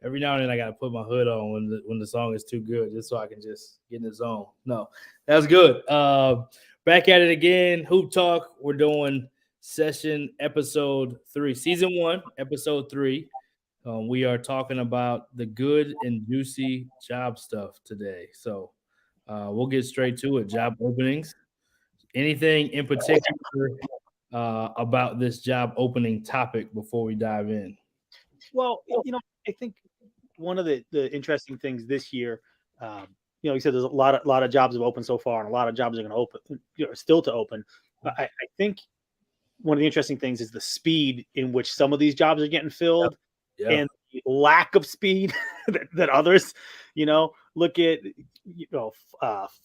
Every now and then I got to put my hood on when the song is too good, just so I can just get in the zone. No, that's good. Back at it again. Hoop Talk. We're doing session episode 3, season 1, episode 3. We are talking about the good and juicy job stuff today. So we'll get straight to it. Job openings. Anything in particular about this job opening topic before we dive in? Well, I think one of the interesting things this year, you said there's a lot of jobs have opened so far, and a lot of jobs are going to open, still to open. But I think one of the interesting things is the speed in which some of these jobs are getting filled, and the lack of speed that others, look at,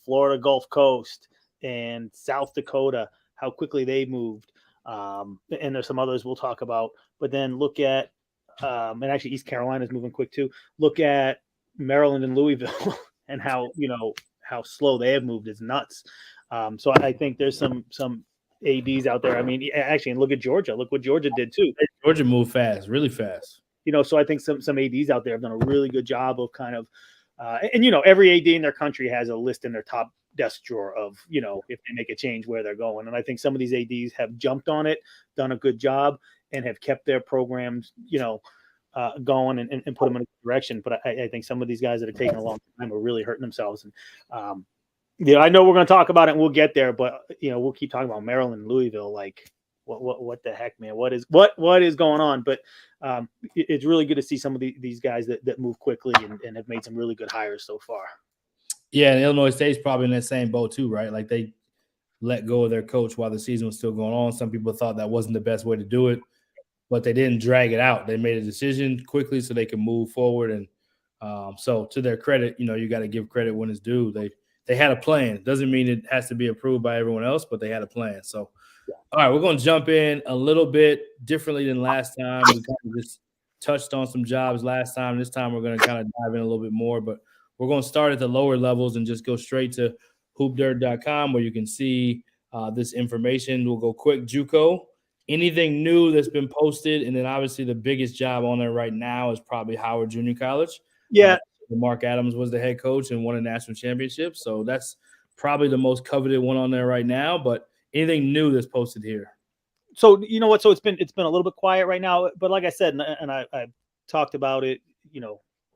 Florida Gulf Coast and South Dakota, how quickly they moved. And there's some others we'll talk about, but then look at, and actually East Carolina is moving quick too. Look at Maryland and Louisville and how slow they have moved is nuts. So I think there's some ADs out there. I mean, actually, and look at Georgia. Look what Georgia did too. Georgia moved fast, really fast. So I think some ADs out there have done a really good job of kind of, and every AD in their country has a list in their top desk drawer of, if they make a change, where they're going. And I think some of these ADs have jumped on it, done a good job, and have kept their programs, going and put them in a direction. But I think some of these guys that are taking a long time are really hurting themselves. And, I know we're going to talk about it and we'll get there, but, we'll keep talking about Maryland and Louisville. Like, what the heck, man? What is going on? But it's really good to see some of these guys that move quickly and have made some really good hires so far. Yeah, and Illinois State's probably in that same boat too, right? Like they let go of their coach while the season was still going on. Some people thought that wasn't the best way to do it, but they didn't drag it out. They made a decision quickly so they could move forward. And so to their credit, you got to give credit when it's due. They had a plan. Doesn't mean it has to be approved by everyone else, but they had a plan. So, all right, we're going to jump in a little bit differently than last time. We kind of just touched on some jobs last time. This time we're going to kind of dive in a little bit more, but we're going to start at the lower levels and just go straight to hoopdirt.com where you can see this information. We'll go quick JUCO. Anything new that's been posted, and then obviously the biggest job on there right now is probably Howard Junior College. Yeah. Mark Adams was the head coach and won a national championship, so that's probably the most coveted one on there right now. But anything new that's posted here? So you know what? So it's been a little bit quiet right now, but like I said, and I've talked about it,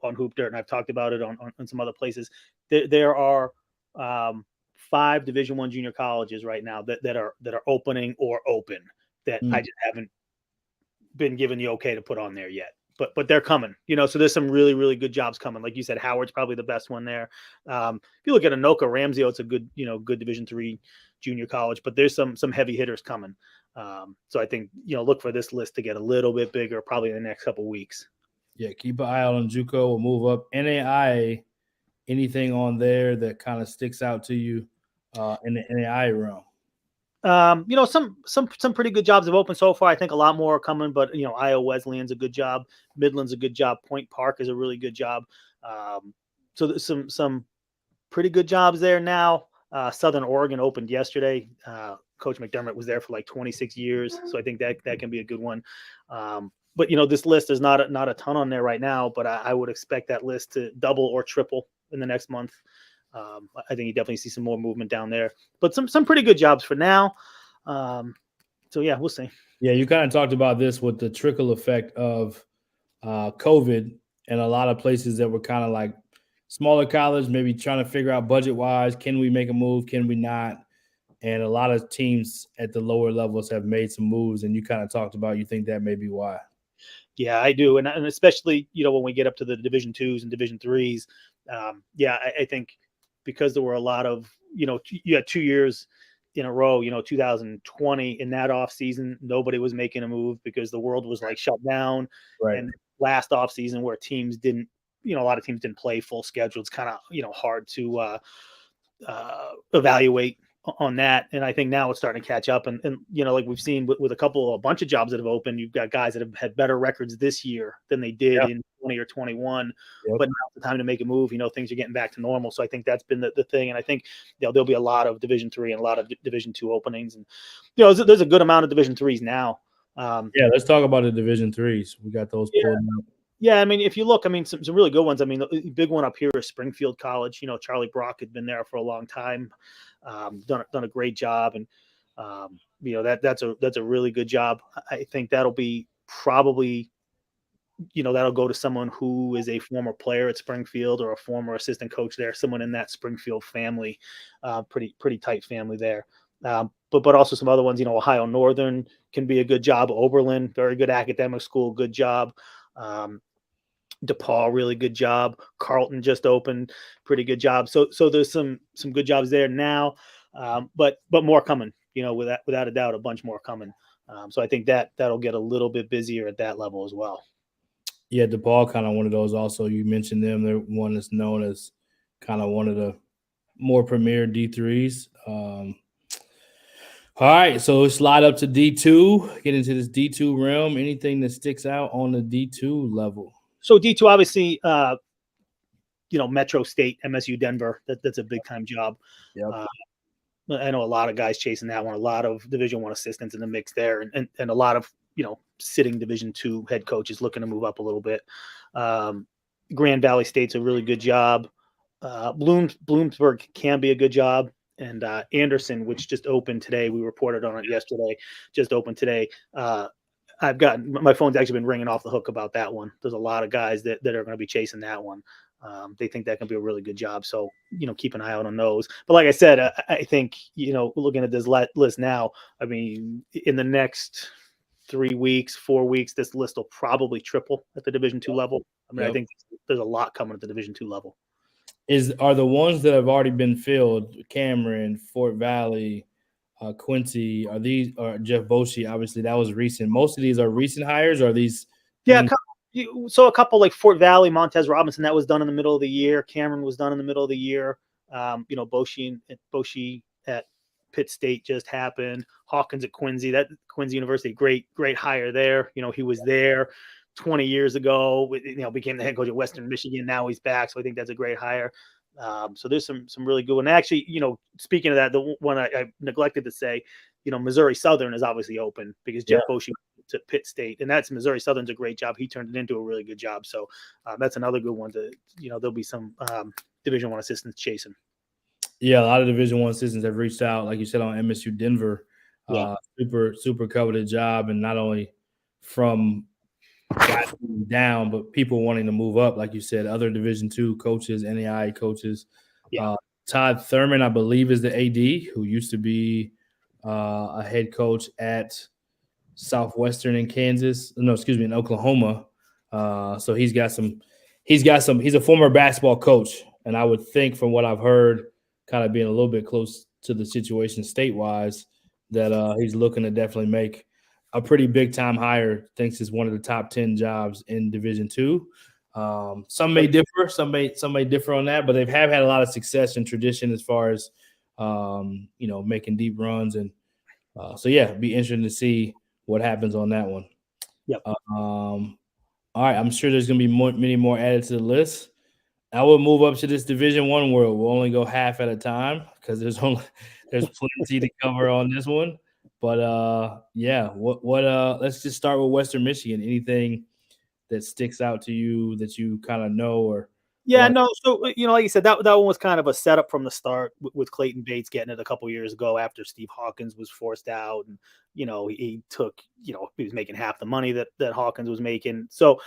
on Hoop Dirt, and I've talked about it on some other places. There are 5 Division I junior colleges right now that are opening or open that I just haven't been given the okay to put on there yet. But they're coming, so there's some really, really good jobs coming. Like you said, Howard's probably the best one there. If you look at Anoka, Ramsey, it's a good, good Division III junior college, but there's some heavy hitters coming. So I think, look for this list to get a little bit bigger probably in the next couple of weeks. Yeah, keep an eye out on JUCO. We'll move up. NAIA, anything on there that kind of sticks out to you in the NAIA realm? Some pretty good jobs have opened so far. I think a lot more are coming, but Iowa Wesleyan's a good job. Midland's a good job. Point Park is a really good job. So there's some pretty good jobs there now. Southern Oregon opened yesterday. Coach McDermott was there for like 26 years, so I think that can be a good one. But this list is not a ton on there right now, but I would expect that list to double or triple in the next month. I think you definitely see some more movement down there, but some pretty good jobs for now. So yeah, we'll see. Yeah, you kind of talked about this with the trickle effect of COVID and a lot of places that were kind of like smaller college, maybe trying to figure out budget wise, can we make a move? Can we not? And a lot of teams at the lower levels have made some moves, and you kind of talked about, you think that may be why. Yeah, I do. And especially, when we get up to the Division IIs and Division IIIs, I think because there were a lot of, you had 2 years in a row, 2020 in that off season, nobody was making a move because the world was like shut down. Right. And last off season where teams didn't, a lot of teams didn't play full schedule. It's kind of, hard to evaluate on that. And I think now it's starting to catch up. And like we've seen with a bunch of jobs that have opened, you've got guys that have had better records this year than they did in 20 or 21. Yep. But now's the time to make a move. Things are getting back to normal. So I think that's been the thing. And I think there'll be a lot of Division III and a lot of Division II openings. And, there's a good amount of Division IIIs now. Let's talk about the Division IIIs. We got those pulled out. Yeah, I mean, if you look, I mean, some really good ones. I mean, the big one up here is Springfield College. Charlie Brock had been there for a long time, done a great job, and that's a really good job. I think that'll be probably that'll go to someone who is a former player at Springfield or a former assistant coach there, someone in that Springfield family, pretty tight family there. But also some other ones. Ohio Northern can be a good job. Oberlin, very good academic school, good job. DePaul, really good job. Carleton just opened, pretty good job. So there's some good jobs there now, but more coming. Without a doubt, a bunch more coming. So I think that'll get a little bit busier at that level as well. Yeah, DePaul kind of one of those. Also, you mentioned them. They're one that's known as kind of one of the more premier D3s. All right, so let's slide up to D2. Get into this D2 realm. Anything that sticks out on the D2 level? So D2, obviously, Metro State, MSU Denver. That's a big time job. Yep. I know a lot of guys chasing that one. A lot of Division I assistants in the mix there, and a lot of sitting Division II head coaches looking to move up a little bit. Grand Valley State's a really good job. Bloomsburg can be a good job. And Anderson, which just opened today, we reported on it yesterday, just opened today. My phone's actually been ringing off the hook about that one. There's a lot of guys that are going to be chasing that one. They think that can be a really good job. So, keep an eye out on those. But like I said, I think, looking at this list now, I mean, in the next 3 weeks, 4 weeks, this list will probably triple at the Division II level. I mean, I think there's a lot coming at the Division II level. Are the ones that have already been filled, Cameron, Fort Valley, Quincy, or Jeff Boshi? Obviously, that was recent. Most of these are recent hires, or are these? Yeah, so a couple like Fort Valley, Montez Robinson, that was done in the middle of the year. Cameron was done in the middle of the year. Boshi at Pitt State just happened. Hawkins at Quincy, University, great hire there. He was there 20 years ago, became the head coach at Western Michigan. Now he's back. So I think that's a great hire. So there's some really good one. Actually, speaking of that, the one I neglected to say, Missouri Southern is obviously open because Jeff Boshi to Pitt State, and that's Missouri Southern's a great job. He turned it into a really good job. So that's another good one to, there'll be some Division I assistants chasing. Yeah, a lot of Division I assistants have reached out, like you said, on MSU Denver. Super coveted job, and not only from down, but people wanting to move up, like you said, other Division II coaches, NAIA coaches. Todd Thurman, I believe, is the AD who used to be a head coach at Southwestern in in Oklahoma. So he's a former basketball coach, and I would think from what I've heard, kind of being a little bit close to the situation state-wise, that he's looking to definitely make a pretty big-time hire. Thinks it's one of the top 10 jobs in Division II. Some may differ. Some may differ on that, but they have had a lot of success and tradition as far as making deep runs, and so it'd be interesting to see what happens on that one. Yep. All right, I'm sure there's going to be many more added to the list. I will move up to this Division I world. We'll only go half at a time because there's plenty to cover on this one. But let's just start with Western Michigan. Anything that sticks out to you that you kind of know or? Yeah, no. So, like you said, that one was kind of a setup from the start with Clayton Bates getting it a couple years ago after Steve Hawkins was forced out. And, he took, he was making half the money that Hawkins was making. So,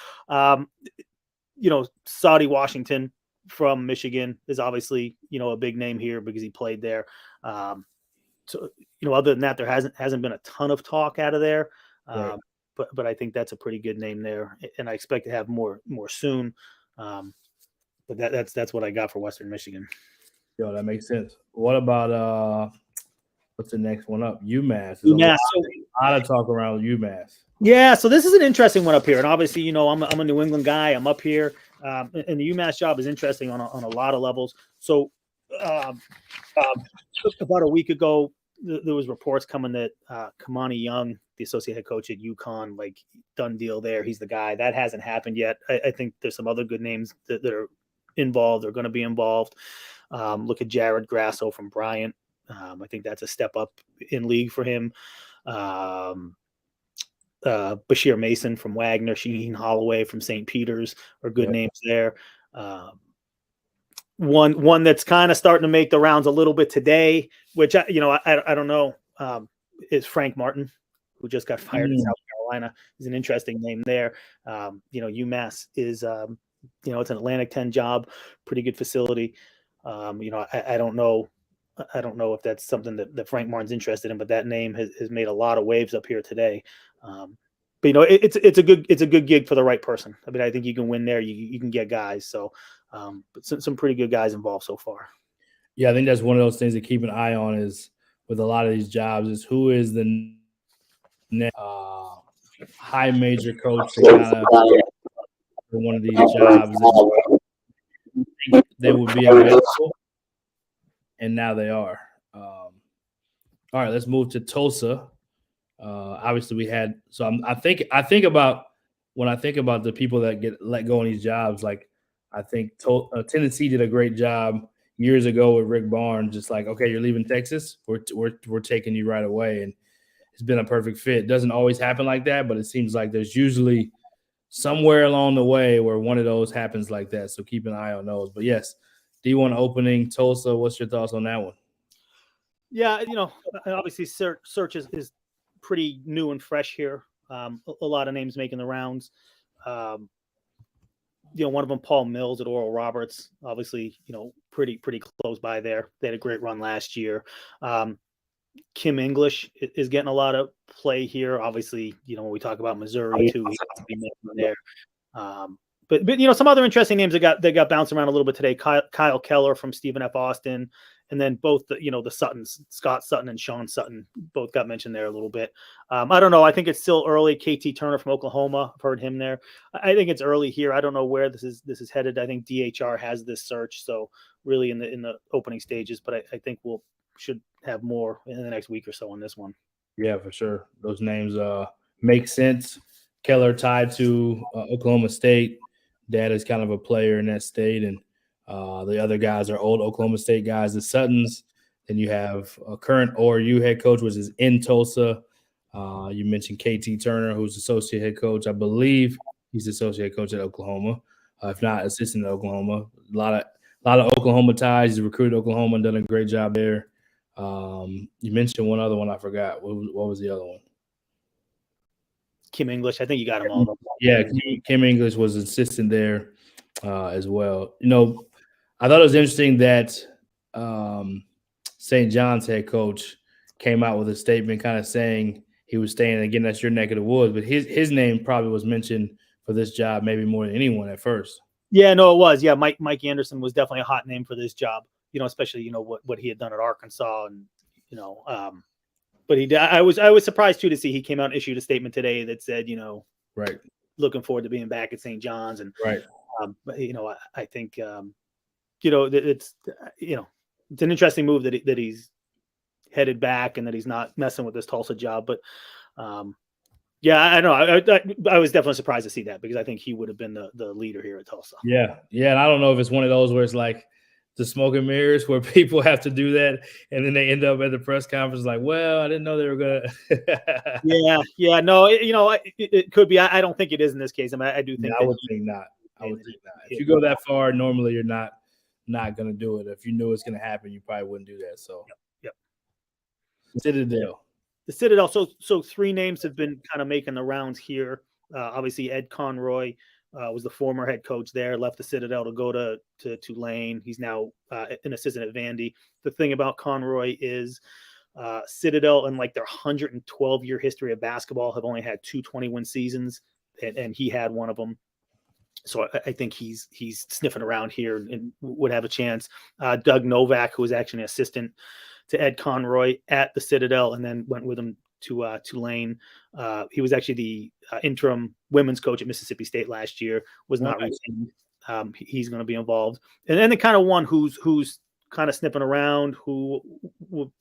Saudi Washington from Michigan is obviously, a big name here because he played there. So, other than that, there hasn't been a ton of talk out of there. Right. But I think that's a pretty good name there. And I expect to have more soon. But that's what I got for Western Michigan. Yo, that makes sense. What about what's the next one up? UMass. UMass. A lot of talk around UMass. Yeah, so this is an interesting one up here, and obviously, I'm a New England guy. I'm up here, and the UMass job is interesting on a lot of levels. So, about a week ago, there was reports coming that Kamani Young, the associate head coach at UConn, done deal there. He's the guy. That hasn't happened yet. I think there's some other good names that are involved or going to be involved. Look at Jared Grasso from Bryant. I think that's a step up in league for him. Bashir Mason from Wagner, Shaheen Holloway from St. Peter's are good names there. One that's kind of starting to make the rounds a little bit today, which I don't know, is Frank Martin, who just got fired in South Carolina. Is an interesting name there. UMass is it's an Atlantic 10 job, pretty good facility. I don't know. I don't know if that's something that Frank Martin's interested in, but that name has made a lot of waves up here today. But it's a good gig for the right person. I mean, I think you can win there. You can get guys. So, but some pretty good guys involved so far. Yeah, I think that's one of those things to keep an eye on is with a lot of these jobs is who is the next high major coach to kind of for one of these jobs. They would be available, and now they are. All right, let's move to Tulsa. Obviously, we had I think about when I think about the people that get let go on these jobs. Like I think Tennessee did a great job years ago with Rick Barnes. Just like, okay, you're leaving Texas, we're taking you right away, and it's been a perfect fit. It doesn't always happen like that, but it seems like there's usually somewhere along the way where one of those happens like that. So keep an eye on those. But yes, D1 opening Tulsa. What's your thoughts on that one? Yeah, obviously search is pretty new and fresh here. A lot of names making the rounds. One of them, Paul Mills at Oral Roberts, obviously, pretty close by there. They had a great run last year. Kim English is getting a lot of play here. Obviously, when we talk about Missouri too, he has to be there. But some other interesting names that got bounced around a little bit today. Kyle Keller from Stephen F. Austin, and then both the Suttons, Scott Sutton and Sean Sutton, both got mentioned there a little bit. I don't know. I think it's still early. KT Turner from Oklahoma, I've heard him there. I think it's early here. I don't know where this is headed. I think DHR has this search, so really in the opening stages. But I think should have more in the next week or so on this one. Yeah, for sure. Those names make sense. Keller tied to Oklahoma State. Dad is kind of a player in that state, and the other guys are old Oklahoma State guys, the Suttons. Then you have a current ORU head coach, which is in Tulsa. You mentioned KT Turner, who's associate head coach. I believe he's associate coach at Oklahoma, if not assistant at Oklahoma. A lot of Oklahoma ties. He's recruited Oklahoma and done a great job there. You mentioned one other one. I forgot. What was the other one? Kim English. I think you got them all. Yeah, Kim English was assistant there as well. I thought it was interesting that St. John's head coach came out with a statement kind of saying he was staying, again, that's your neck of the woods, but his name probably was mentioned for this job maybe more than anyone at first. Yeah, no, it was. Yeah, Mike Anderson was definitely a hot name for this job, especially, what he had done at Arkansas and, but he did. I was surprised too to see he came out and issued a statement today that said, right, looking forward to being back at St. John's, and right. But I think it's it's an interesting move that he's headed back and that he's not messing with this Tulsa job. But yeah, I know I was definitely surprised to see that because I think he would have been the leader here at Tulsa. Yeah, and I don't know if it's one of those where it's like the smoke and mirrors where people have to do that and then they end up at the press conference like, well, I didn't know they were gonna. yeah, no, it could be. I don't think it is in this case. I mean, I do think I would think not. If you go that far, normally you're not gonna do it. If you knew it's gonna happen, you probably wouldn't do that. So yep. The Citadel. So three names have been kind of making the rounds here. Obviously, Ed Conroy was the former head coach there, left the Citadel to go to Tulane. He's now an assistant at Vandy. The thing about Conroy is Citadel, in like their 112-year history of basketball, have only had 2 20-win seasons, and he had one of them. So I think he's sniffing around here and would have a chance. Doug Novak, who was actually an assistant to Ed Conroy at the Citadel and then went with him to Tulane. He was actually the interim women's coach at Mississippi State last year, was not retained. He's going to be involved. And then the kind of one who's kind of sniffing around, who we'll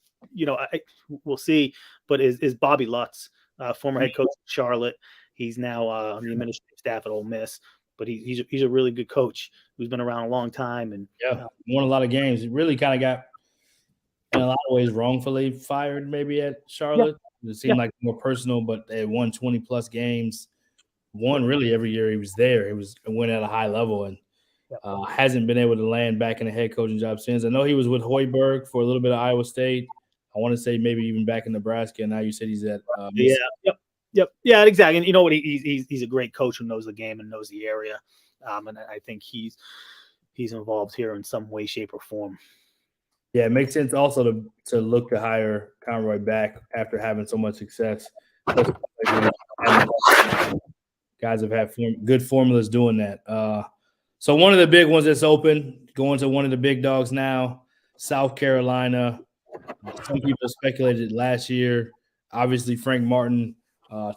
see, but is Bobby Lutz, former head coach of Charlotte. He's now on the administrative staff at Ole Miss. But he's a really good coach who's been around a long time and won a lot of games. He really kind of got in a lot of ways wrongfully fired maybe at Charlotte. It seemed like more personal, but they won 20-plus games. Won really every year he was there. It went at a high level and hasn't been able to land back in a head coaching job since. I know he was with Hoiberg for a little bit of Iowa State. I want to say maybe even back in Nebraska. And now you said he's at Yeah, exactly. And you know what? He's a great coach who knows the game and knows the area. And I think he's involved here in some way, shape, or form. Yeah, it makes sense also to look to hire Conroy back after having so much success. Guys have had good formulas doing that. So one of the big ones that's open, going to one of the big dogs now, South Carolina. Some people speculated last year. Obviously, Frank Martin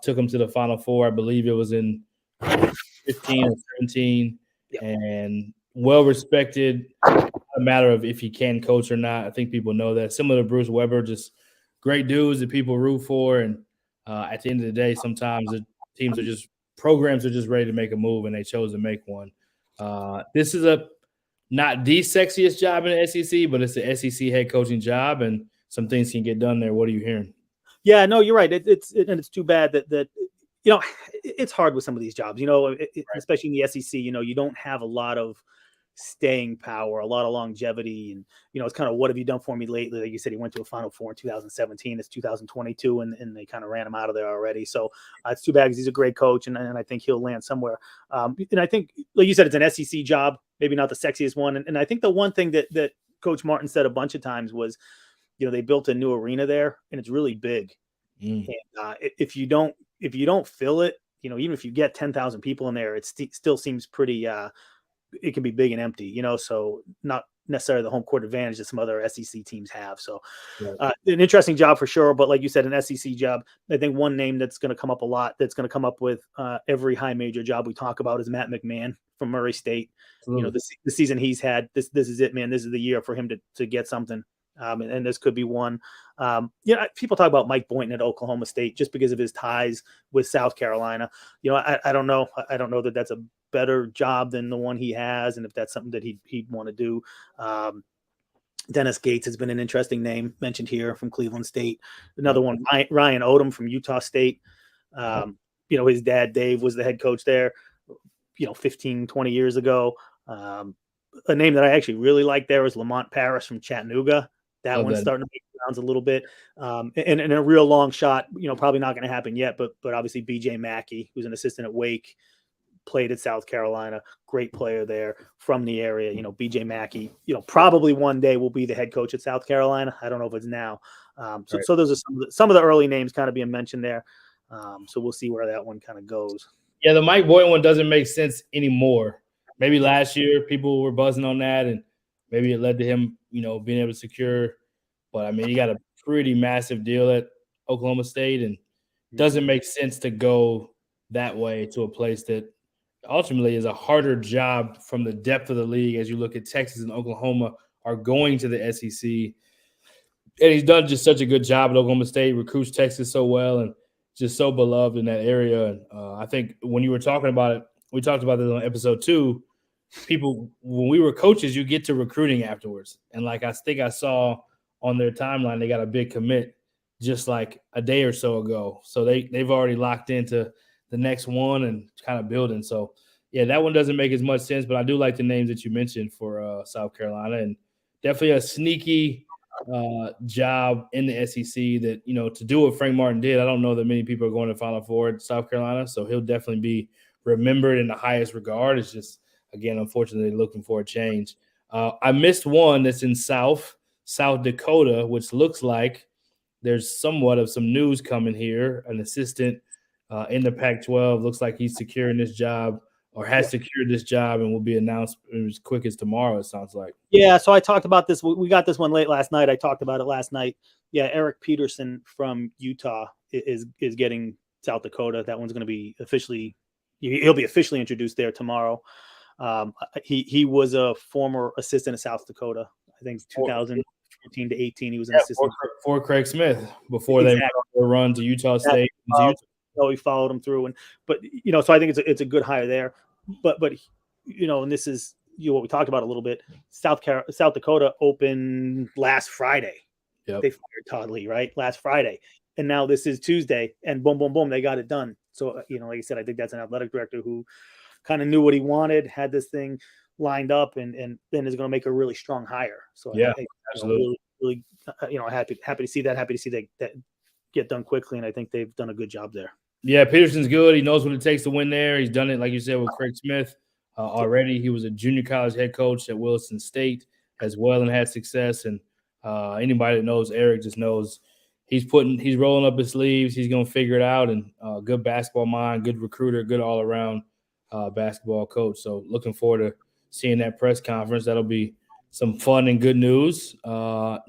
took them to the Final Four. I believe it was in 15 or 17. And well-respected. A matter of if he can coach or not. I think people know that. Similar to Bruce Weber, just great dudes that people root for. And at the end of the day, sometimes the teams are just – programs are just ready to make a move, and they chose to make one. This is not the sexiest job in the SEC, but it's the SEC head coaching job, and some things can get done there. What are you hearing? Yeah, no, you're right. It's too bad that it's hard with some of these jobs, especially in the SEC. You don't have a lot of staying power, a lot of longevity, and it's kind of what have you done for me lately? Like you said, he went to a Final Four in 2017. It's 2022, and they kind of ran him out of there already. So it's too bad because he's a great coach, and I think he'll land somewhere. And I think, like you said, it's an SEC job, maybe not the sexiest one. And I think the one thing that Coach Martin said a bunch of times was, they built a new arena there, and it's really big. And if you don't fill it, even if you get 10,000 people in there, it still seems pretty. It can be big and empty, so not necessarily the home court advantage that some other SEC teams have. So an interesting job for sure. But like you said, an SEC job, I think one name that's going to come up a lot, that's going to come up with every high major job we talk about is Matt McMahon from Murray State. The season he's had, this is it, man. This is the year for him to get something. And this could be one. People talk about Mike Boynton at Oklahoma State just because of his ties with South Carolina. I don't know. I don't know that that's a better job than the one he has, and if that's something that he'd want to do. Dennis Gates has been an interesting name mentioned here from Cleveland State. Another one, Ryan Odom from Utah State. His dad Dave was the head coach there, 15, 20 years ago. A name that I actually really like there is Lamont Paris from Chattanooga. That one's starting to make rounds a little bit. And a real long shot, probably not going to happen yet, but obviously BJ Mackey, who's an assistant at Wake, played at South Carolina, great player there from the area. BJ Mackey, probably one day will be the head coach at South Carolina. I don't know if it's now. So those are some of the early names kind of being mentioned there. So we'll see where that one kind of goes. Yeah, the Mike Boynton one doesn't make sense anymore. Maybe last year people were buzzing on that, and maybe it led to him, being able to secure. But, I mean, he got a pretty massive deal at Oklahoma State, and it doesn't make sense to go that way to a place that ultimately is a harder job from the depth of the league as you look at Texas and Oklahoma are going to the SEC. And he's done just such a good job at Oklahoma State, recruits Texas so well, and just so beloved in that area. And I think when you were talking about it, we talked about this on episode 2, people, when we were coaches, you get to recruiting afterwards. And like I think I saw on their timeline, they got a big commit just like a day or so ago. So they've already locked into the next one and kind of building. So, yeah, that one doesn't make as much sense, but I do like the names that you mentioned for South Carolina, and definitely a sneaky job in the SEC that, to do what Frank Martin did. I don't know that many people are going to Final Four at South Carolina, so he'll definitely be remembered in the highest regard. It's just, again, unfortunately, looking for a change. I missed one that's in South Dakota, which looks like there's somewhat of some news coming here. An assistant in the Pac-12 looks like he's securing this job or has secured this job and will be announced as quick as tomorrow, it sounds like. Yeah, so I talked about this. We got this one late last night. I talked about it last night. Yeah, Eric Peterson from Utah is getting South Dakota. That one's going to be he'll be officially introduced there tomorrow. He was a former assistant at South Dakota. I think 2014 to 18, he was an assistant for Craig Smith before they run to Utah State. He followed him through, so I think it's a good hire there. But and this is what we talked about a little bit. South Dakota opened last Friday. Yep. They fired Todd Lee, right? Last Friday. and now this is Tuesday, and boom, boom, boom, they got it done. So, like I said, I think that's an athletic director who kind of knew what he wanted, had this thing lined up, and then is going to make a really strong hire. So yeah, I absolutely. really, happy to see that. Happy to see that get done quickly, and I think they've done a good job there. Yeah, Peterson's good. He knows what it takes to win there. He's done it, like you said, with Craig Smith already. He was a junior college head coach at Wilson State as well and had success. And anybody that knows Eric just knows he's rolling up his sleeves. He's going to figure it out. And good basketball mind, good recruiter, good all around basketball coach. So looking forward to seeing that press conference. That'll be some fun and good news.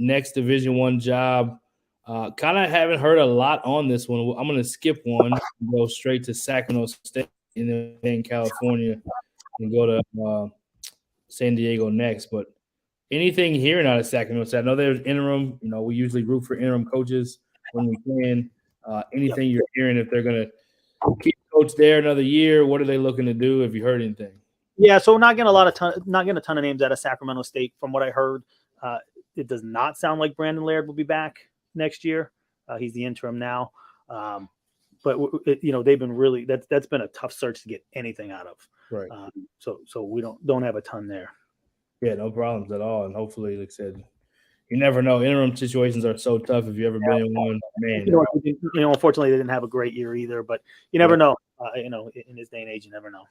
Next Division I job. Kind of haven't heard a lot on this one. I'm going to skip one and go straight to Sacramento State in California and go to San Diego next. But anything hearing out of Sacramento State? I know there's interim. We usually root for interim coaches when we can. Anything you're hearing if they're going to keep coach there another year? What are they looking to do? Have you heard anything? Yeah, so not getting a ton of names out of Sacramento State. From what I heard, it does not sound like Brandon Laird will be back next year. He's the interim now. But they've been really that's been a tough search to get anything out of. Right. So we don't have a ton there. Yeah, no problems at all. And hopefully, like I said, you never know. Interim situations are so tough. If you ever been in one, man. Unfortunately, they didn't have a great year either. But you never know. In this day and age, you never know.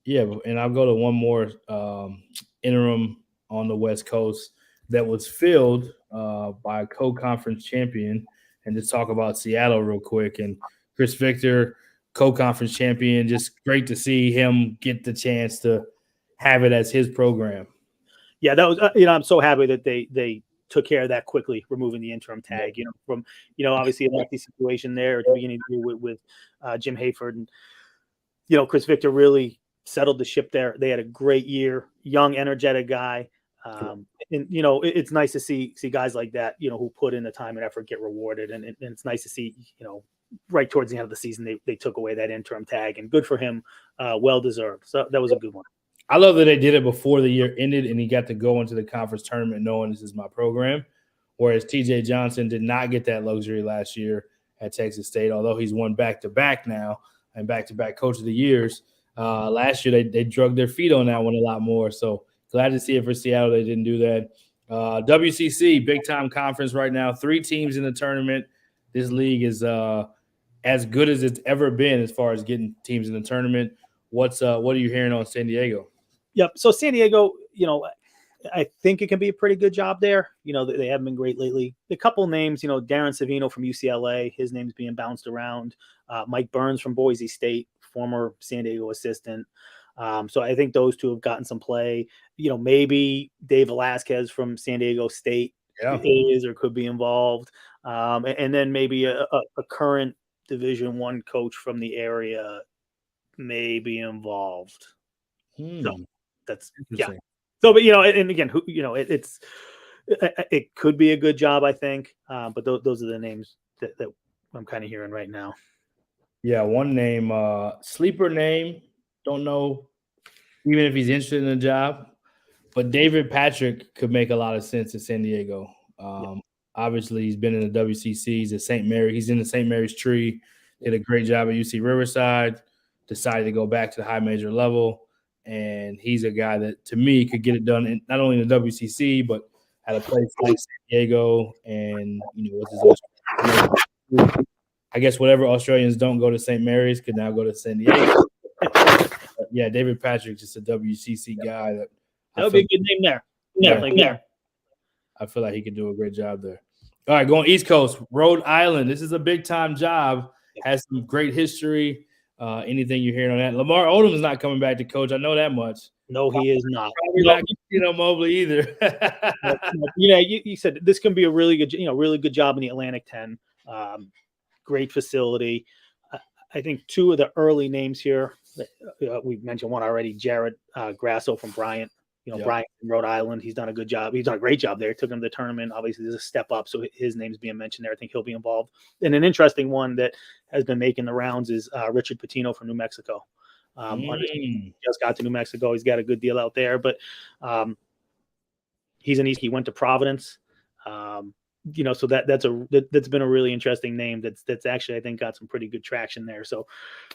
Yeah, and I'll go to one more interim on the West Coast that was filled by a co-conference champion, and just talk about Seattle real quick. And Chris Victor, co-conference champion, just great to see him get the chance to have it as his program. Yeah, that was I'm so happy that they took care of that quickly, removing the interim tag. From obviously a lengthy situation there at the beginning of the year with Jim Hayford, and Chris Victor really settled the ship there. They had a great year, young, energetic guy. And it's nice to see guys like that, who put in the time and effort get rewarded. And it's nice to see, right towards the end of the season, they took away that interim tag, and good for him. Well deserved. So that was a good one. I love that they did it before the year ended and he got to go into the conference tournament knowing this is my program. Whereas TJ Johnson did not get that luxury last year at Texas State, although he's won back-to-back now and back-to-back coach of the years. Last year they drug their feet on that one a lot more. So glad to see it for Seattle. They didn't do that. WCC, big-time conference right now. 3 teams in the tournament. This league is as good as it's ever been as far as getting teams in the tournament. What are you hearing on San Diego? Yep. So San Diego, I think it can be a pretty good job there. They haven't been great lately. A couple names, Darren Savino from UCLA, his name's being bounced around. Mike Burns from Boise State, former San Diego assistant. So I think those two have gotten some play. Maybe Dave Velasquez from San Diego State is or could be involved. And then maybe a current Division I coach from the area may be involved. So that's So, but and again, it could be a good job, I think. But those are the names that I'm kind of hearing right now. Yeah, one name, sleeper name. Don't know even if he's interested in the job, but David Patrick could make a lot of sense at San Diego. Obviously, he's been in the WCC. He's at St. Mary. He's in the St. Mary's tree. Did a great job at UC Riverside. Decided to go back to the high major level. And he's a guy that, to me, could get it done not only in the WCC, but at a place like San Diego. And, I guess whatever Australians don't go to St. Mary's could now go to San Diego. But yeah, David Patrick, just a WCC guy. That would be a good name there. Yeah. I feel like he could do a great job there. All right, going East Coast, Rhode Island. This is a big-time job. Has some great history. Anything you're hearing on that? Lamar Odom is not coming back to coach. I know that much. No, he is not. Probably not Mobley either. You said this can be a really good job in the Atlantic 10. Great facility. I think 2 of the early names here, we mentioned one already, Jared Grasso from Bryant. Bryant from Rhode Island. He's done a good job. He's done a great job there. Took him to the tournament. Obviously, there's a step up, so his name's being mentioned there. I think he'll be involved. And an interesting one that has been making the rounds is Richard Patino from New Mexico. He just got to New Mexico. He's got a good deal out there, but he's an East. He went to Providence. so that's been a really interesting name. That's actually, I think, got some pretty good traction there. So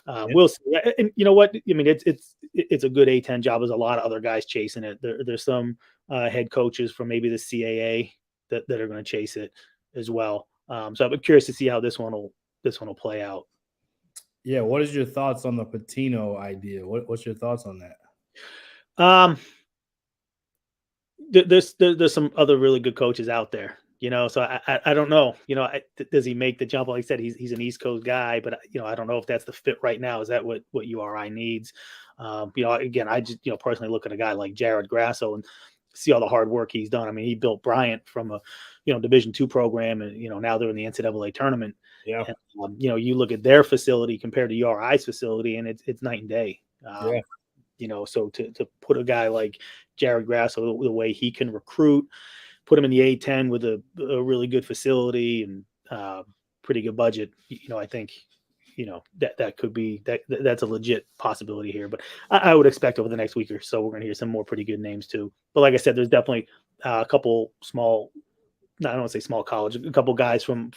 we'll see. And you know what? I mean, it's a good A-10 job. There's a lot of other guys chasing it. There's some head coaches from maybe the CAA that are going to chase it as well. So I'm curious to see how this one will play out. Yeah. What is your thoughts on the Patino idea? What's your thoughts on that? There's some other really good coaches out there, so I don't know, does he make the jump? Like I said, he's an East Coast guy, but I don't know if that's the fit right now. Is that what URI needs? Again, I just, personally look at a guy like Jared Grasso and see all the hard work he's done. I mean, he built Bryant from a, Division II program, and, now they're in the NCAA tournament. Yeah. And, you look at their facility compared to URI's facility, and it's night and day. Yeah. So to put a guy like Jared Grasso, the way he can recruit, put him in the A-10 with a really good facility and pretty good budget, I think, that could be that's a legit possibility here. But I would expect over the next week or so we're going to hear some more pretty good names too. But like I said, there's definitely a couple small, I don't want to say small college, a couple guys from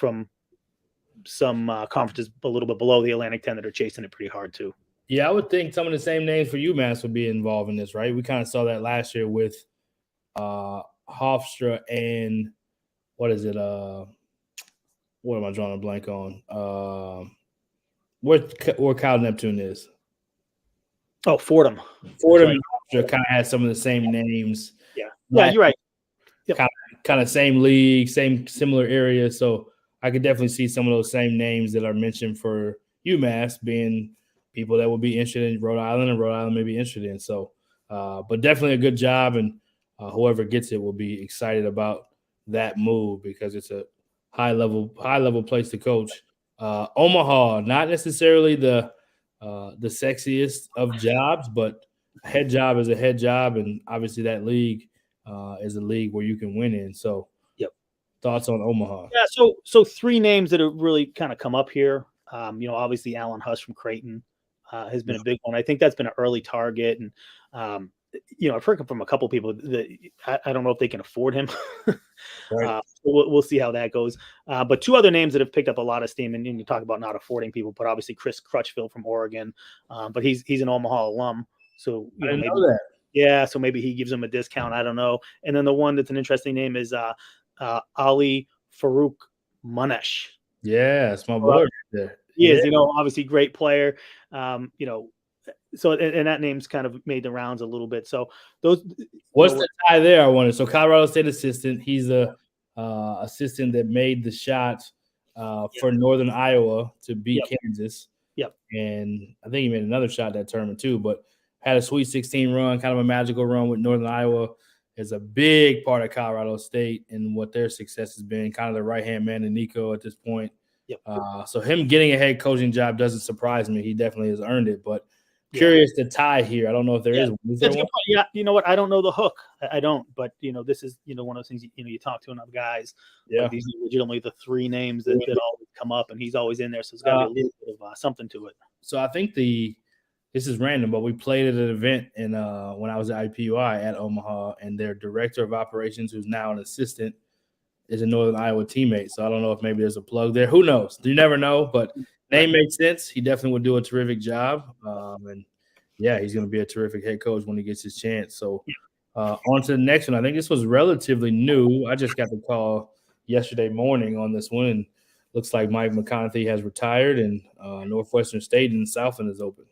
some conferences a little bit below the Atlantic 10 that are chasing it pretty hard too. Yeah, I would think some of the same names for UMass would be involved in this, right? We kind of saw that last year with Hofstra and what is it? What am I drawing a blank on? Where Kyle Neptune is. Oh, Fordham. Fordham and Hofstra kind of had some of the same names. Yeah, you're right. Yep. Kind of same league, similar area. So I could definitely see some of those same names that are mentioned for UMass being people that will be interested in Rhode Island, and Rhode Island may be interested in. So, but definitely a good job, and whoever gets it will be excited about that move because it's a high level place to coach. Omaha, not necessarily the sexiest of jobs, but a head job is a head job, and obviously that league is a league where you can win in. So, thoughts on Omaha? Yeah, so three names that have really kind of come up here. Obviously Alan Huss from Creighton has been a big one. I think that's been an early target, and I've heard from a couple people that I don't know if they can afford him. Right. We'll see how that goes. But two other names that have picked up a lot of steam, and you talk about not affording people, but obviously Chris Crutchfield from Oregon, but he's an Omaha alum, so I didn't know that. Yeah, so maybe he gives him a discount. I don't know. And then the one that's an interesting name is Ali Farouk Manesh. Yeah, it's my boy right there. He is, obviously great player. So and that name's kind of made the rounds a little bit. So what's the tie there? I wondered. So Colorado State assistant, he's a assistant that made the shot for Northern Iowa to beat Kansas. Yep. And I think he made another shot that tournament too, but had a Sweet 16 run, kind of a magical run with Northern Iowa. Is a big part of Colorado State and what their success has been, kind of the right-hand man to Nico at this point. Yep. So him getting a head coaching job doesn't surprise me. He definitely has earned it, but curious to tie here. I don't know if there is one. Is there one? Yeah, you know what? I don't know the hook. I don't, but this is one of those things you talk to enough guys. Yeah, these are legitimately the three names that always come up, and he's always in there. So it's got to be a little bit of something to it. So I think this is random, but we played at an event in when I was at IPUI at Omaha, and their director of operations, who's now an assistant, is a Northern Iowa teammate. So I don't know if maybe there's a plug there. Who knows? You never know, but name makes sense. He definitely would do a terrific job. And yeah, he's going to be a terrific head coach when he gets his chance. So on to the next one. I think this was relatively new. I just got the call yesterday morning on this one, and looks like Mike McConaughey has retired, and Northwestern State in the Southland is open.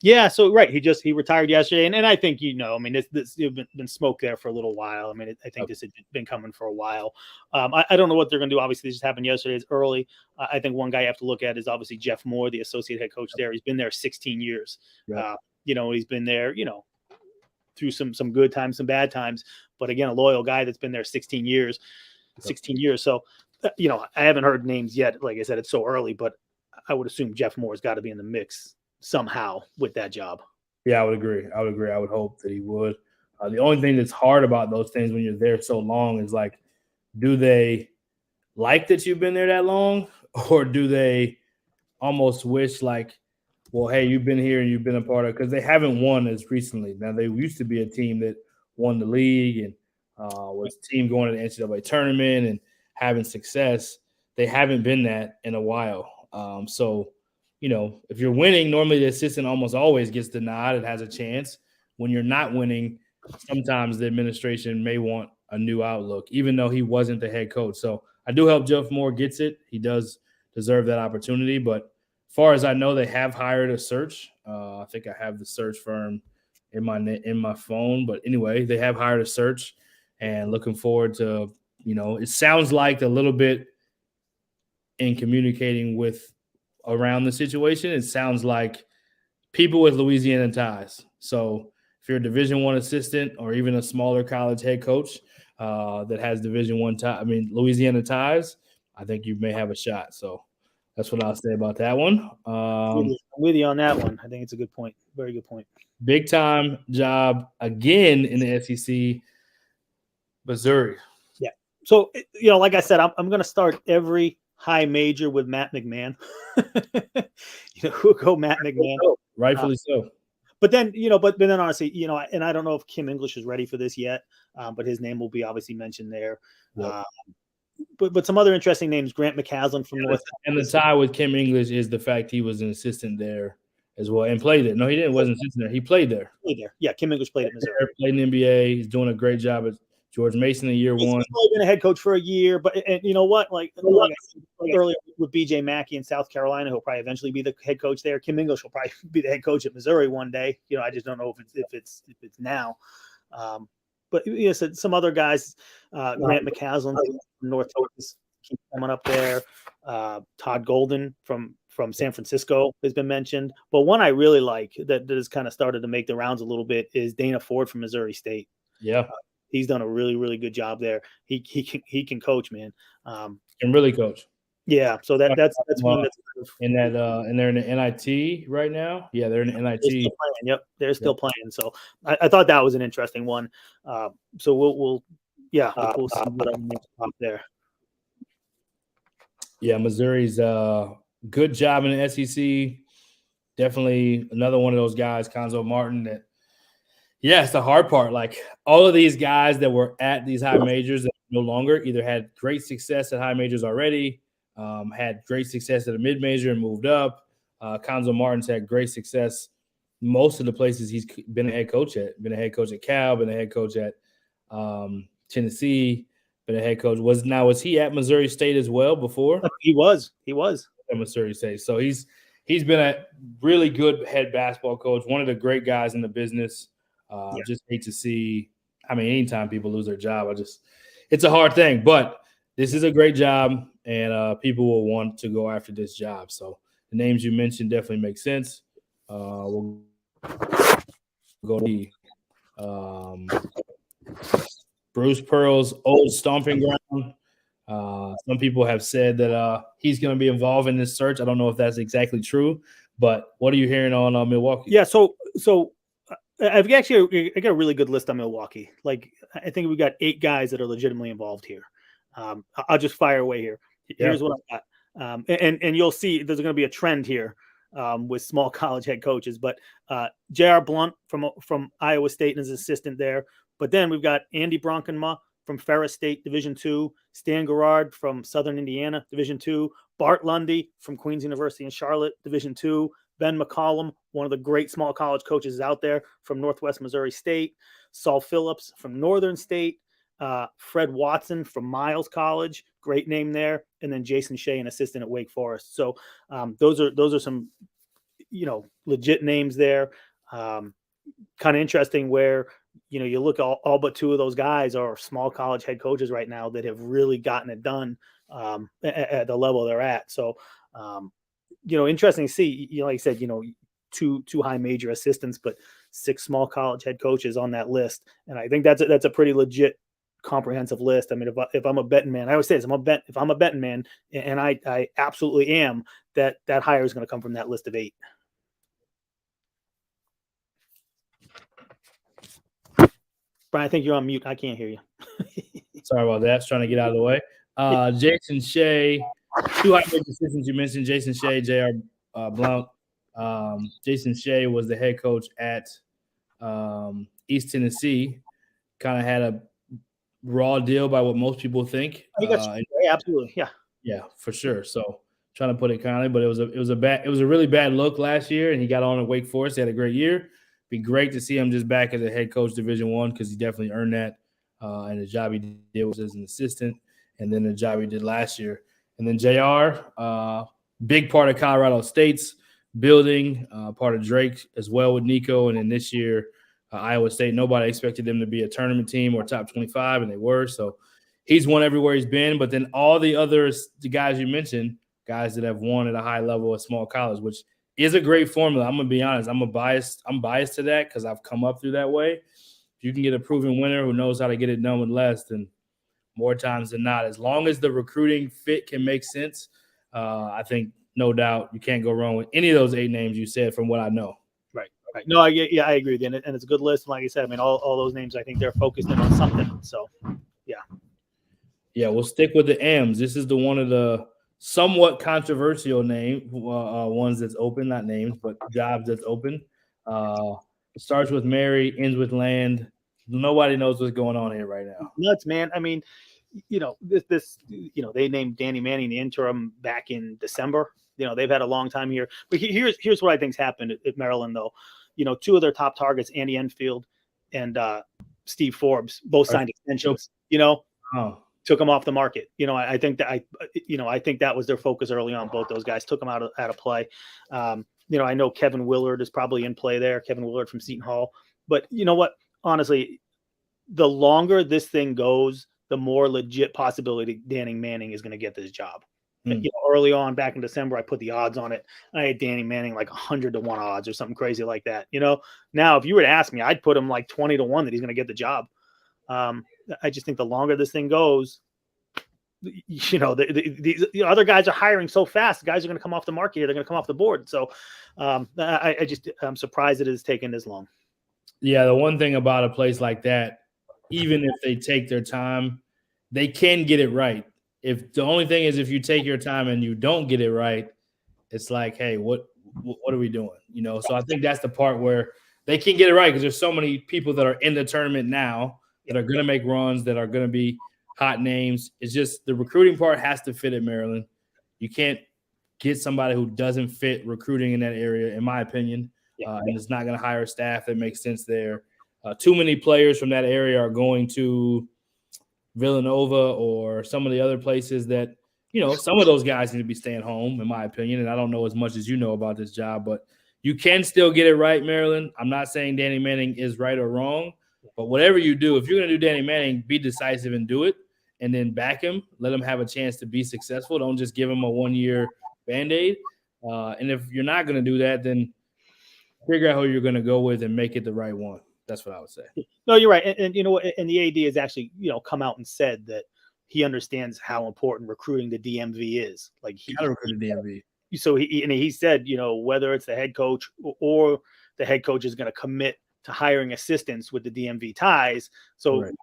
Yeah, so right, he retired yesterday, and I think this been smoke there for a little while. I mean, I think this had been coming for a while. I don't know what they're going to do. Obviously, this just happened yesterday. It's early. I think one guy you have to look at is obviously Jeff Moore, the associate head coach there. He's been there 16 years. Yeah. He's been there, through some good times, some bad times. But again, a loyal guy that's been there 16 years. So, I haven't heard names yet. Like I said, it's so early, but I would assume Jeff Moore's got to be in the mix somehow with that job. Yeah, I would agree. I would hope that he would. The only thing that's hard about those things when you're there so long is like, do they like that you've been there that long, or do they almost wish like, well, hey, you've been here and you've been a part of, because they haven't won as recently. Now, they used to be a team that won the league and was a team going to the NCAA tournament and having success. They haven't been that in a while. So, if you're winning, normally the assistant almost always gets the nod and has a chance. When you're not winning, sometimes the administration may want a new outlook, even though he wasn't the head coach. So I do hope Jeff Moore gets it. He does deserve that opportunity. But as far as I know, they have hired a search. I think I have the search firm in my phone. But anyway, they have hired a search, and looking forward to, it sounds like a little bit in communicating with around the situation. It sounds like people with Louisiana ties. So if you're a Division I assistant or even a smaller college head coach that has Division Louisiana ties, I think you may have a shot. So that's what I'll say about that one. I'm with you on that one. I think it's a good point. Very good point. Big time job again in the SEC, Missouri. Yeah. So, like I said, I'm going to start every high major with Matt McMahon. Who go Matt McMahon? Rightfully so. But then, but then honestly, and I don't know if Kim English is ready for this yet, but his name will be obviously mentioned there. Yep. But some other interesting names, Grant McCaslin from North. And the tie with Kim English is the fact he was an assistant there as well and played there. No, he didn't. Wasn't an assistant there. He played there. Yeah, Kim English played at Missouri. Played in the NBA. He's doing a great job at George Mason in year one. He's only been a head coach for a year, but and you know what? Like I said earlier with BJ Mackey in South Carolina, he'll probably eventually be the head coach there. Kim English will probably be the head coach at Missouri one day. I just don't know if it's now. But some other guys, Grant McCaslin from Northwestern keep coming up there. Todd Golden from San Francisco has been mentioned. But one I really like that has kind of started to make the rounds a little bit is Dana Ford from Missouri State. Yeah. He's done a really, really good job there. He can coach, man. Can really coach. Yeah. So that's one that's in that and they're in the NIT right now. Yeah, they're in the NIT. They're still playing. Yep, they're still playing. So I thought that was an interesting one. So we'll see what I'm up there. Yeah, Missouri's good job in the SEC. Definitely another one of those guys, Conzo Martin, that. Yeah, it's the hard part. Like all of these guys that were at these high majors that no longer either had great success at high majors already, had great success at a mid-major and moved up. Conzo Martin's had great success most of the places he's been a head coach at. Been a head coach at Cal, been a head coach at Tennessee, been a head coach. Was he at Missouri State as well before? He was at Missouri State. So he's been a really good head basketball coach, one of the great guys in the business. Just hate to see. Anytime people lose their job, it's a hard thing. But this is a great job, and people will want to go after this job. So the names you mentioned definitely make sense. We'll go to Bruce Pearl's old stomping ground. Some people have said that he's going to be involved in this search. I don't know if that's exactly true, but what are you hearing on Milwaukee? Yeah, so I got a really good list on Milwaukee. Like I think we got 8 guys that are legitimately involved here. I'll just fire away here. Here's what I got, and you'll see there's going to be a trend here with small college head coaches. But J.R. Blunt from Iowa State as assistant there. But then we've got Andy Bronkenma from Ferris State Division II, Stan Garrard from Southern Indiana Division II, Bart Lundy from Queens University in Charlotte Division II. Ben McCollum, one of the great small college coaches out there from Northwest Missouri State, Saul Phillips from Northern State, Fred Watson from Miles College, great name there, and then Jason Shay, an assistant at Wake Forest. So those are some, legit names there. Kind of interesting where, you look at all but 2 of those guys are small college head coaches right now that have really gotten it done at the level they're at. So, interesting to see, like I said, 2 high major assistants, but 6 small college head coaches on that list. And I think that's a pretty legit comprehensive list. If I'm a betting man, I always say this, if I'm a betting man, and I absolutely am, that hire is going to come from that list of 8. Brian, I think you're on mute. I can't hear you. Sorry about that. Trying to get out of the way. Jason Shay, 2 high major assistants you mentioned, Jason Shay, J.R. Blount. Jason Shay was the head coach at East Tennessee. Kind of had raw deal by what most people think. I think that's absolutely, yeah. Yeah, for sure. So trying to put it kindly, but it was a really bad look last year, and he got on at Wake Forest. He had a great year. Be great to see him just back as a head coach, Division I, because he definitely earned that. And the job he did was as an assistant, and then the job he did last year. And then JR, big part of Colorado State's building, part of Drake as well with Nico. And then this year, Iowa State, nobody expected them to be a tournament team or top 25, and they were. So he's won everywhere he's been. But then all the others, the guys you mentioned, guys that have won at a high level at small college, which is a great formula. I'm going to be honest. I'm biased to that because I've come up through that way. If you can get a proven winner who knows how to get it done with less, then more times than not, as long as the recruiting fit can make sense, I think no doubt you can't go wrong with any of those 8 names you said from what I know. Right. No, I agree with you. And it's a good list. And like I said, I mean, all those names, I think they're focused in on something. So, yeah. Yeah, we'll stick with the M's. This is one of the somewhat controversial ones that's open, not names, but jobs that's open. Starts with Mary, ends with land. Nobody knows what's going on here right now. Nuts, man. I mean, they named Danny Manning the interim back in December. They've had a long time here. But here's what I think's happened at Maryland, though. 2 of their top targets, Andy Enfield and Steve Forbes, both signed extensions. Took them off the market. I think that was their focus early on. Both those guys took them out of play. I know Kevin Willard is probably in play there. Kevin Willard from Seton Hall. But you know what? Honestly, the longer this thing goes, the more legit possibility Danny Manning is going to get this job. Early on, back in December, I put the odds on it. I had Danny Manning like 100-1 odds or something crazy like that. Now if you were to ask me, I'd put him like 20-1 that he's going to get the job. I just think the longer this thing goes, the other guys are hiring so fast. The guys are going to come off the market here. They're going to come off the board. So I'm surprised it has taken this long. Yeah, the one thing about a place like that, even if they take their time, they can get it right. If the only thing is if you take your time and you don't get it right, it's like, hey, what are we doing? So I think that's the part where they can get it right because there's so many people that are in the tournament now that are going to make runs, that are going to be hot names. It's just the recruiting part has to fit at Maryland. You can't get somebody who doesn't fit recruiting in that area, in my opinion, and it's not going to hire staff that makes sense there. Too many players from that area are going to Villanova or some of the other places that, some of those guys need to be staying home, in my opinion, and I don't know as much as you know about this job, but you can still get it right, Maryland. I'm not saying Danny Manning is right or wrong, but whatever you do, if you're going to do Danny Manning, be decisive and do it, and then back him. Let him have a chance to be successful. Don't just give him a 1-year Band-Aid. And if you're not going to do that, then figure out who you're going to go with and make it the right one. That's what I would say. No, you're right. And and the AD has actually, come out and said that he understands how important recruiting the DMV is. Like he got to recruit the DMV. So he said, whether it's the head coach or the head coach is going to commit to hiring assistants with the DMV ties. So, right.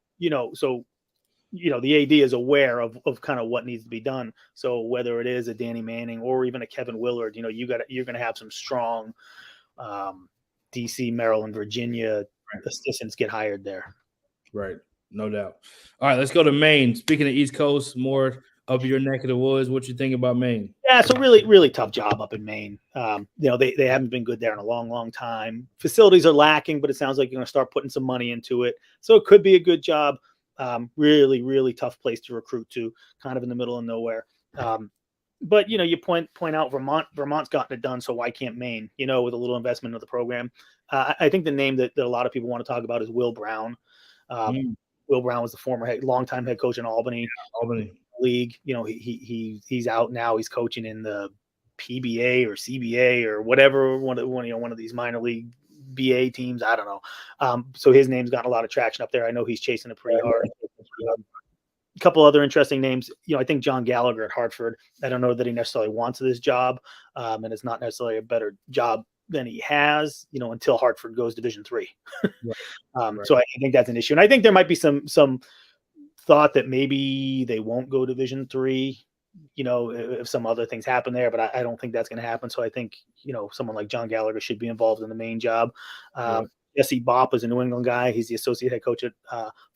The AD is aware of kind of what needs to be done. So whether it is a Danny Manning or even a Kevin Willard, you're going to have some strong DC, Maryland, Virginia assistants get hired there. Right. No doubt. All right, let's go to Maine. Speaking of East Coast, more up your neck of the woods, what you think about Maine? Yeah, it's a really, really tough job up in Maine. They haven't been good there in a long, long time. Facilities are lacking, but it sounds like you're going to start putting some money into it. So it could be a good job. Really, really tough place to recruit to, kind of in the middle of nowhere. But, you point out Vermont's gotten it done, so why can't Maine, with a little investment in the program? I think the name that a lot of people want to talk about is Will Brown. Will Brown was the former longtime head coach in Albany. Albany League. He's out now. He's coaching in the PBA or CBA or whatever, one of these minor league BA teams. I don't know. So his name's gotten a lot of traction up there. I know he's chasing it pretty hard. A couple other interesting names. I think John Gallagher at Hartford. I don't know that he necessarily wants this job, and it's not necessarily a better job than he has, until Hartford goes Division III. Right. So I think that's an issue, and I think there might be some thought that maybe they won't go Division III. If some other things happen there, but I don't think that's going to happen. So I think someone like John Gallagher should be involved in the main job. Jesse Bopp is a New England guy. He's the associate head coach at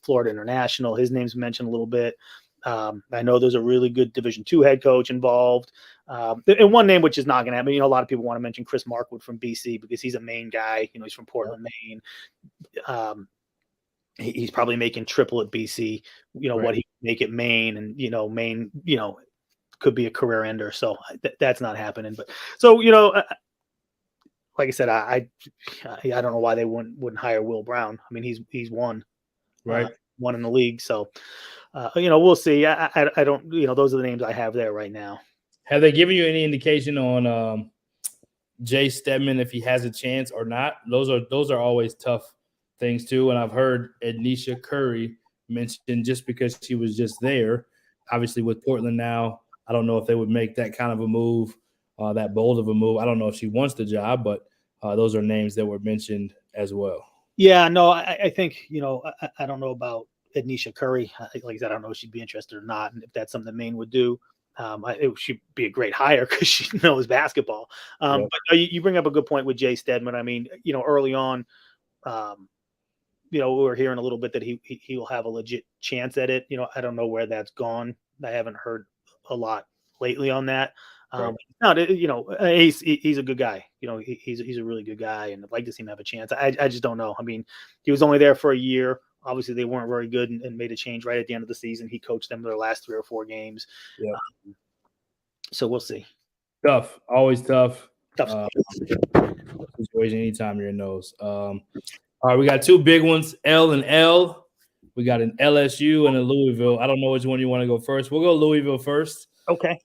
Florida International. His name's mentioned a little bit. I know there's a really good Division II head coach involved. And one name which is not going to happen. A lot of people want to mention Chris Markwood from BC because he's a Maine guy. He's from Portland, Maine. He's probably making triple at BC. What he can make at Maine, and Maine, could be a career ender. So that's not happening. But so like I said, I don't know why they wouldn't hire Will Brown. I mean, he's won, right? One in the league. So we'll see. I don't. Those are the names I have there right now. Have they given you any indication on Jay Stedman if he has a chance or not? Those are always tough things too. And I've heard Ednisha Curry mentioned just because she was just there. Obviously, with Portland now, I don't know if they would make that kind of a move, that bold of a move. I don't know if she wants the job, but those are names that were mentioned as well. Yeah, no, I think, I don't know about Ednisha Curry. Like I said, I don't know if she'd be interested or not, and if that's something Maine would do. It should be a great hire because she knows basketball. But you bring up a good point with Jay Stedman. I mean, early on, we were hearing a little bit that he will have a legit chance at it. I don't know where that's gone. I haven't heard a lot lately on that. He's a good guy. He's a really good guy, and I'd like to see him have a chance. I just don't know. I mean, he was only there for a year. Obviously, they weren't very good and made a change right at the end of the season. He coached them their last 3 or 4 games. Yeah. So we'll see. Tough, always tough. Tough situation anytime you're in those. All right, we got 2 big ones, L and L. We got an LSU and a Louisville. I don't know which one you want to go first. We'll go Louisville first. Okay.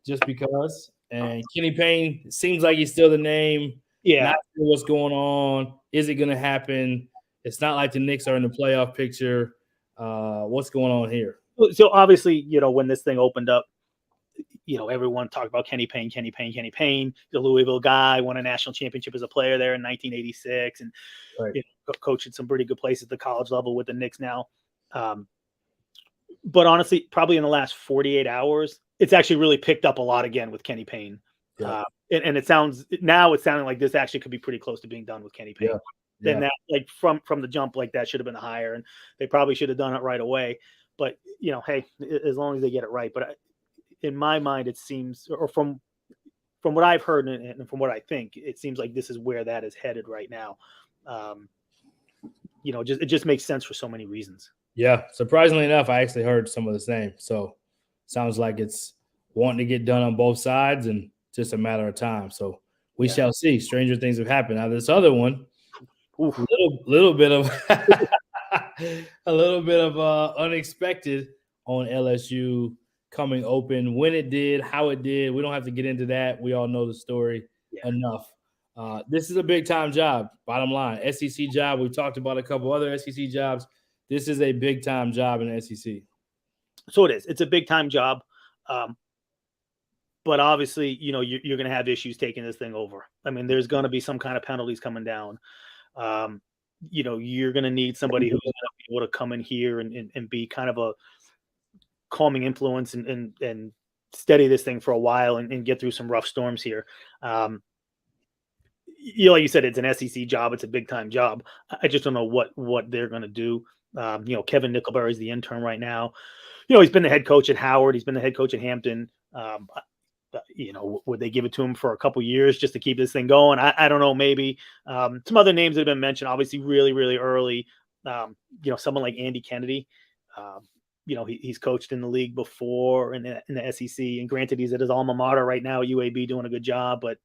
Just because. And Kenny Payne, seems like he's still the name. Yeah. Not sure what's going on. Is it going to happen? It's not like the Knicks are in the playoff picture. What's going on here? So obviously, when this thing opened up, everyone talked about Kenny Payne. The Louisville guy, won a national championship as a player there in 1986, and coached at some pretty good places at the college level with the Knicks now. But honestly, probably in the last 48 hours, it's actually really picked up a lot again with Kenny Payne. Yeah. And it's sounding like this actually could be pretty close to being done with Kenny Payne. Yeah. Then that, like from the jump, like that should have been a hire, and they probably should have done it right away. But hey, as long as they get it right. But in my mind, it seems, or from what I've heard and from what I think, it seems like this is where that is headed right now. It just makes sense for so many reasons. Yeah, surprisingly enough, I actually heard some of the same. So sounds like it's wanting to get done on both sides and just a matter of time. So we shall see. Stranger things have happened. Now this other one, a little bit of unexpected on LSU coming open. When it did, how it did, we don't have to get into that. We all know the story enough. This is a big time job. Bottom line, SEC job. We talked about a couple other SEC jobs. This is a big time job in the SEC. So it is. It's a big time job. But obviously, you're going to have issues taking this thing over. I mean, there's going to be some kind of penalties coming down. You're going to need somebody who's going to be able to come in here and be kind of a calming influence and steady this thing for a while and get through some rough storms here. Like you said, it's an SEC job. It's a big time job. I just don't know what they're going to do. Kevin Nickelberry is the intern right now. He's been the head coach at Howard. He's been the head coach at Hampton. Would they give it to him for a couple years just to keep this thing going? I don't know. Maybe some other names that have been mentioned, obviously really, really early. Someone like Andy Kennedy. He's coached in the league before in the SEC, and granted, he's at his alma mater right now at UAB doing a good job. But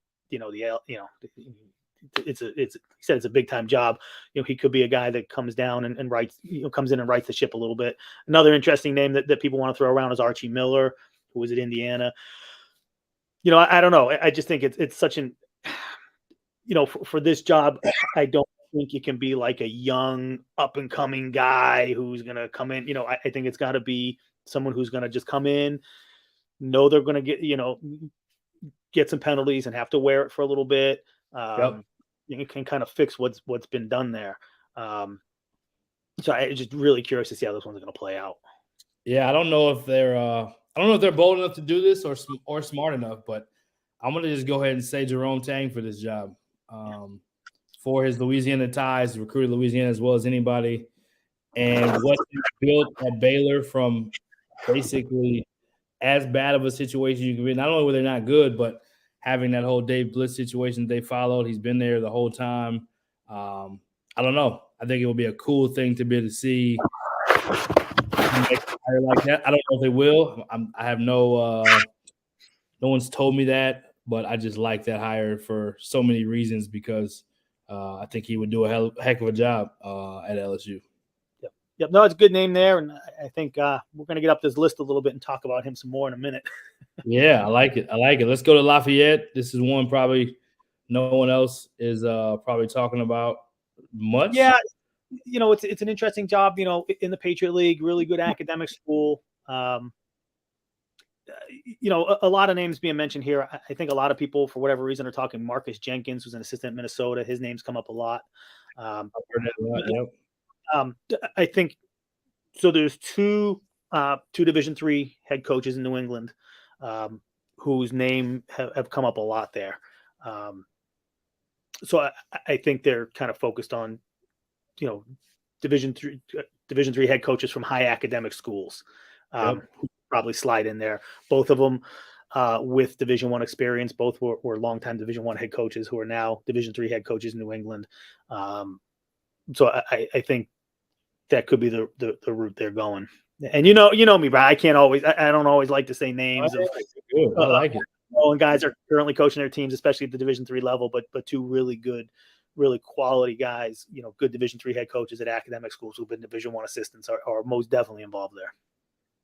it's a big time job. He could be a guy that comes down and writes, comes in and writes the ship a little bit. Another interesting name that people want to throw around is Archie Miller, who was at Indiana. I don't know. I just think it's such an, for this job, I don't think it can be like a young up and coming guy who's going to come in. I think it's got to be someone who's going to just come in, know they're going to get some penalties and have to wear it for a little bit. You can kind of fix what's been done there. So I'm just really curious to see how this one's going to play out. Yeah, I don't know if they're bold enough to do this or smart enough, but I'm going to just go ahead and say Jerome Tang for this job. for his Louisiana ties, recruited Louisiana as well as anybody. And what he built at Baylor from basically as bad of a situation you can be. Not only were they not good, but having that whole Dave Bliss situation they followed. He's been there the whole time. I don't know. I think it will be a cool thing to be able to see make a hire like that. I don't know if they will. I have no one's told me that, but I just like that hire for so many reasons because I think he would do a heck of a job at LSU. Yep. No, it's a good name there, and I think we're going to get up this list a little bit and talk about him some more in a minute. Yeah, I like it. Let's go to Lafayette. This is one probably no one else is probably talking about much. Yeah, it's an interesting job. In the Patriot League, really good academic school. A lot of names being mentioned here. I think a lot of people, for whatever reason, are talking Marcus Jenkins, who's an assistant at Minnesota. His name's come up a lot. I've heard that a lot, yep. I think so. There's two Division III head coaches in New England whose name have come up a lot there. So I think they're kind of focused on, Division III head coaches from high academic schools who probably slide in there. Both of them with Division I experience. Both were longtime Division I head coaches who are now Division III head coaches in New England. So I think that could be the route they're going. And you know me, Brian. I don't always like to say names. I like it. And guys are currently coaching their teams, especially at the Division III level, but two really good, really quality guys, good Division III head coaches at academic schools who've been Division I assistants are most definitely involved there.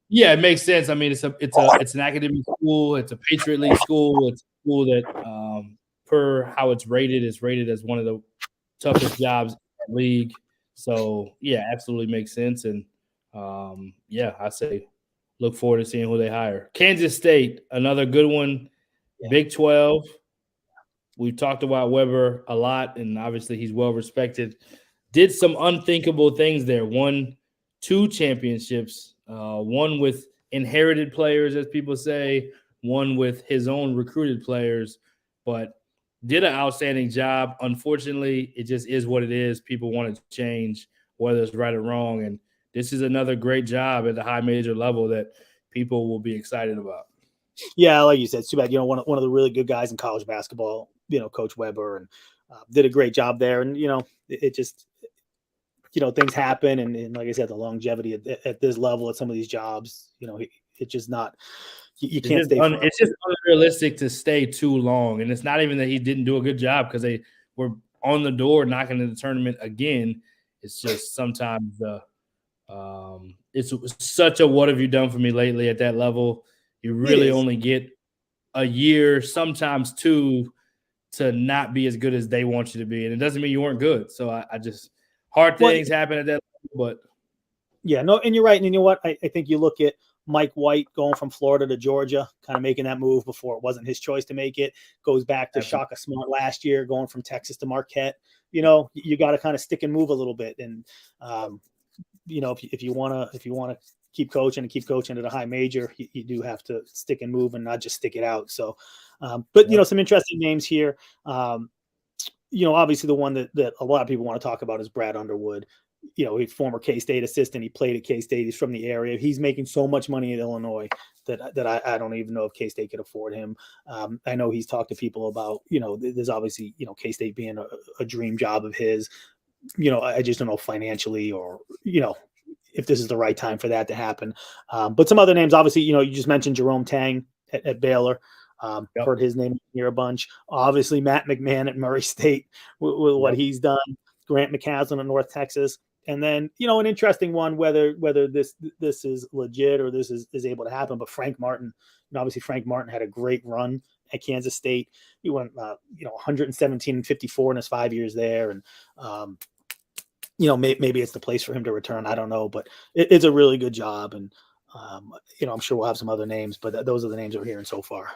Yeah, it makes sense. I mean, it's an academic school. It's a Patriot League school. It's a school that, per how it's rated, is rated as one of the toughest jobs in the league. So, yeah, absolutely makes sense. And, I say look forward to seeing who they hire. Kansas State, another good one. Yeah. Big 12. We've talked about Weber a lot, and obviously he's well respected. Did some unthinkable things there. Won 2 championships, one with inherited players, as people say, one with his own recruited players, but did an outstanding job. Unfortunately, it just is what it is. People want to change, whether it's right or wrong. And this is another great job at the high major level that people will be excited about. Yeah, like you said, it's too bad. One of the really good guys in college basketball, Coach Weber, and did a great job there. And, it just, things happen. And like I said, the longevity at this level at some of these jobs, it's just not – you can't stay forever. It's just unrealistic to stay too long. And it's not even that he didn't do a good job because they were on the door knocking in the tournament again. It's just sometimes it's such a what have you done for me lately at that level. You really only get a year, sometimes 2, to not be as good as they want you to be. And it doesn't mean you weren't good. So I just – hard things happen at that level. But yeah, no, and you're right. And you know what? I think you look at Mike White going from Florida to Georgia, kind of making that move before it wasn't his choice to make it. Goes back to Shaka Smart last year, going from Texas to Marquette. You got to kind of stick and move a little bit. And if you want to keep coaching at a high major, you do have to stick and move and not just stick it out. So, some interesting names here. Obviously the one that a lot of people want to talk about is Brad Underwood. He's former K-State assistant. He played at K-State. He's from the area. He's making so much money in Illinois that I don't even know if K-State could afford him. I know he's talked to people about, there's obviously, K-State being a dream job of his. I just don't know financially or, if this is the right time for that to happen. But some other names, obviously, you just mentioned Jerome Tang at Baylor. Heard his name here a bunch. Obviously, Matt McMahon at Murray State with what he's done. Grant McCaslin at North Texas. And then, an interesting one, whether this is legit or this is able to happen. But Frank Martin, obviously Frank Martin had a great run at Kansas State. He went, 117 and 54 in his 5 years there. And, maybe it's the place for him to return. I don't know, but it's a really good job. And, I'm sure we'll have some other names, but those are the names we're hearing so far.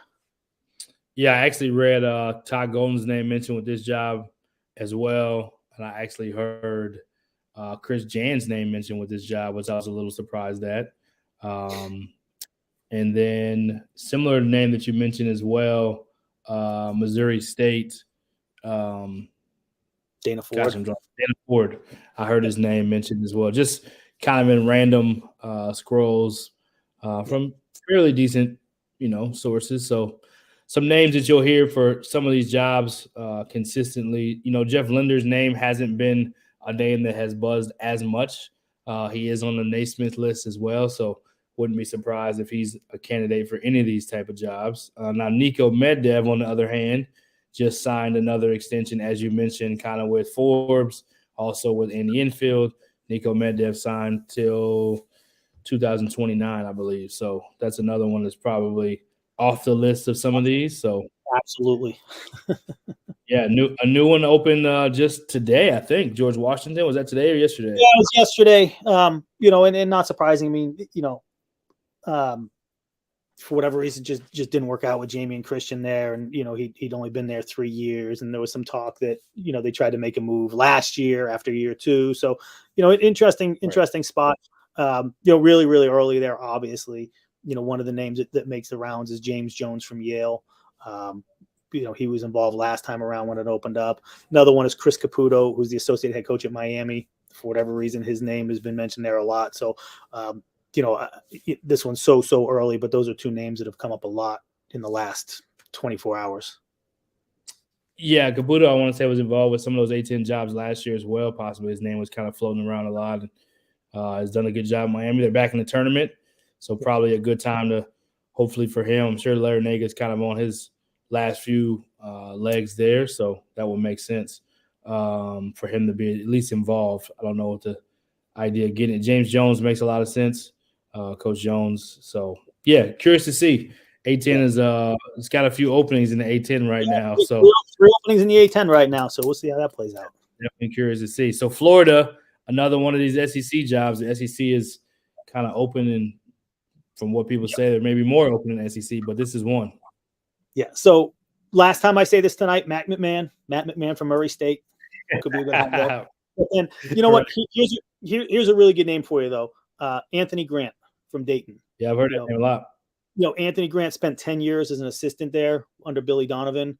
Yeah, I actually read Todd Golden's name mentioned with this job as well. And I actually heard Chris Jan's name mentioned with this job, which I was a little surprised at. And then similar name that you mentioned as well, Missouri State. Dana Ford. Gosh, Dana Ford. I heard his name mentioned as well. Just kind of in random scrolls from fairly decent, sources. So some names that you'll hear for some of these jobs consistently. Jeff Linder's name hasn't been a name that has buzzed as much. He is on the Naismith list as well, so wouldn't be surprised if he's a candidate for any of these type of jobs. Now, Nico Medvedev, on the other hand, just signed another extension, as you mentioned, kind of with Forbes, also with Andy Enfield. Nico Medvedev signed till 2029, I believe. So that's another one that's probably off the list of some of these. So absolutely. Yeah, a new one opened just today, I think. George Washington, was that today or yesterday? Yeah, it was yesterday. And not surprising. I mean, for whatever reason, just didn't work out with Jamie and Christian there. And, he'd only been there 3 years. And there was some talk that, they tried to make a move last year after year 2. So, interesting spot. Really, really early there, obviously. One of the names that makes the rounds is James Jones from Yale. He was involved last time around when it opened up. Another one is Chris Caputo, who's the associate head coach at Miami. For whatever reason, his name has been mentioned there a lot. So, this one's so early, but those are two names that have come up a lot in the last 24 hours. Yeah, Caputo, I want to say, was involved with some of those A-10 jobs last year as well. Possibly his name was kind of floating around a lot. Has done a good job in Miami. They're back in the tournament, so probably a good time to, hopefully for him. I'm sure Larry Naga's kind of on his last few legs there, so that would make sense for him to be at least involved. I don't know what the idea of getting it. James Jones makes a lot of sense, Coach Jones. So, yeah, curious to see. A-10 is it's got a few openings in the A-10 right now. So 3 openings in the A-10 right now, so we'll see how that plays out. Definitely curious to see. So Florida, another one of these SEC jobs. The SEC is kind of open, and from what people say, there may be more open in the SEC, but this is one. Yeah. So last time I say this tonight, Matt McMahon from Murray State could be a good home. And you know what? Here's a really good name for you though. Anthony Grant from Dayton. Yeah, I've heard that name a lot. Anthony Grant spent 10 years as an assistant there under Billy Donovan.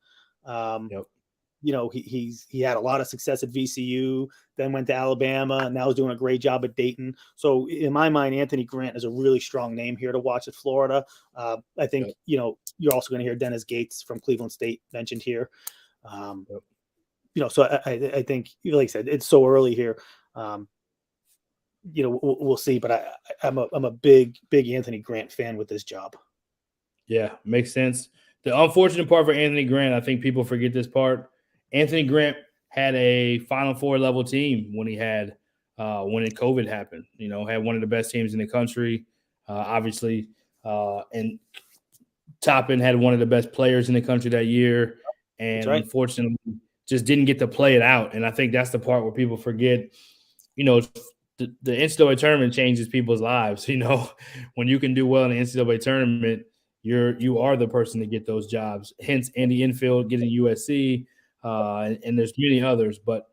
He had a lot of success at VCU, then went to Alabama, and now is doing a great job at Dayton. So in my mind, Anthony Grant is a really strong name here to watch at Florida. I think, you're also going to hear Dennis Gates from Cleveland State mentioned here. So I think, like I said, it's so early here. We'll see, but I'm a big Anthony Grant fan with this job. Yeah, makes sense. The unfortunate part for Anthony Grant, I think people forget this part. Anthony Grant had a Final Four level team when COVID happened. Had one of the best teams in the country, obviously, and Toppin had one of the best players in the country that year, and unfortunately, just didn't get to play it out. And I think that's the part where people forget. The NCAA tournament changes people's lives. When you can do well in the NCAA tournament, you are the person to get those jobs. Hence, Andy Enfield getting USC, and there's many others. But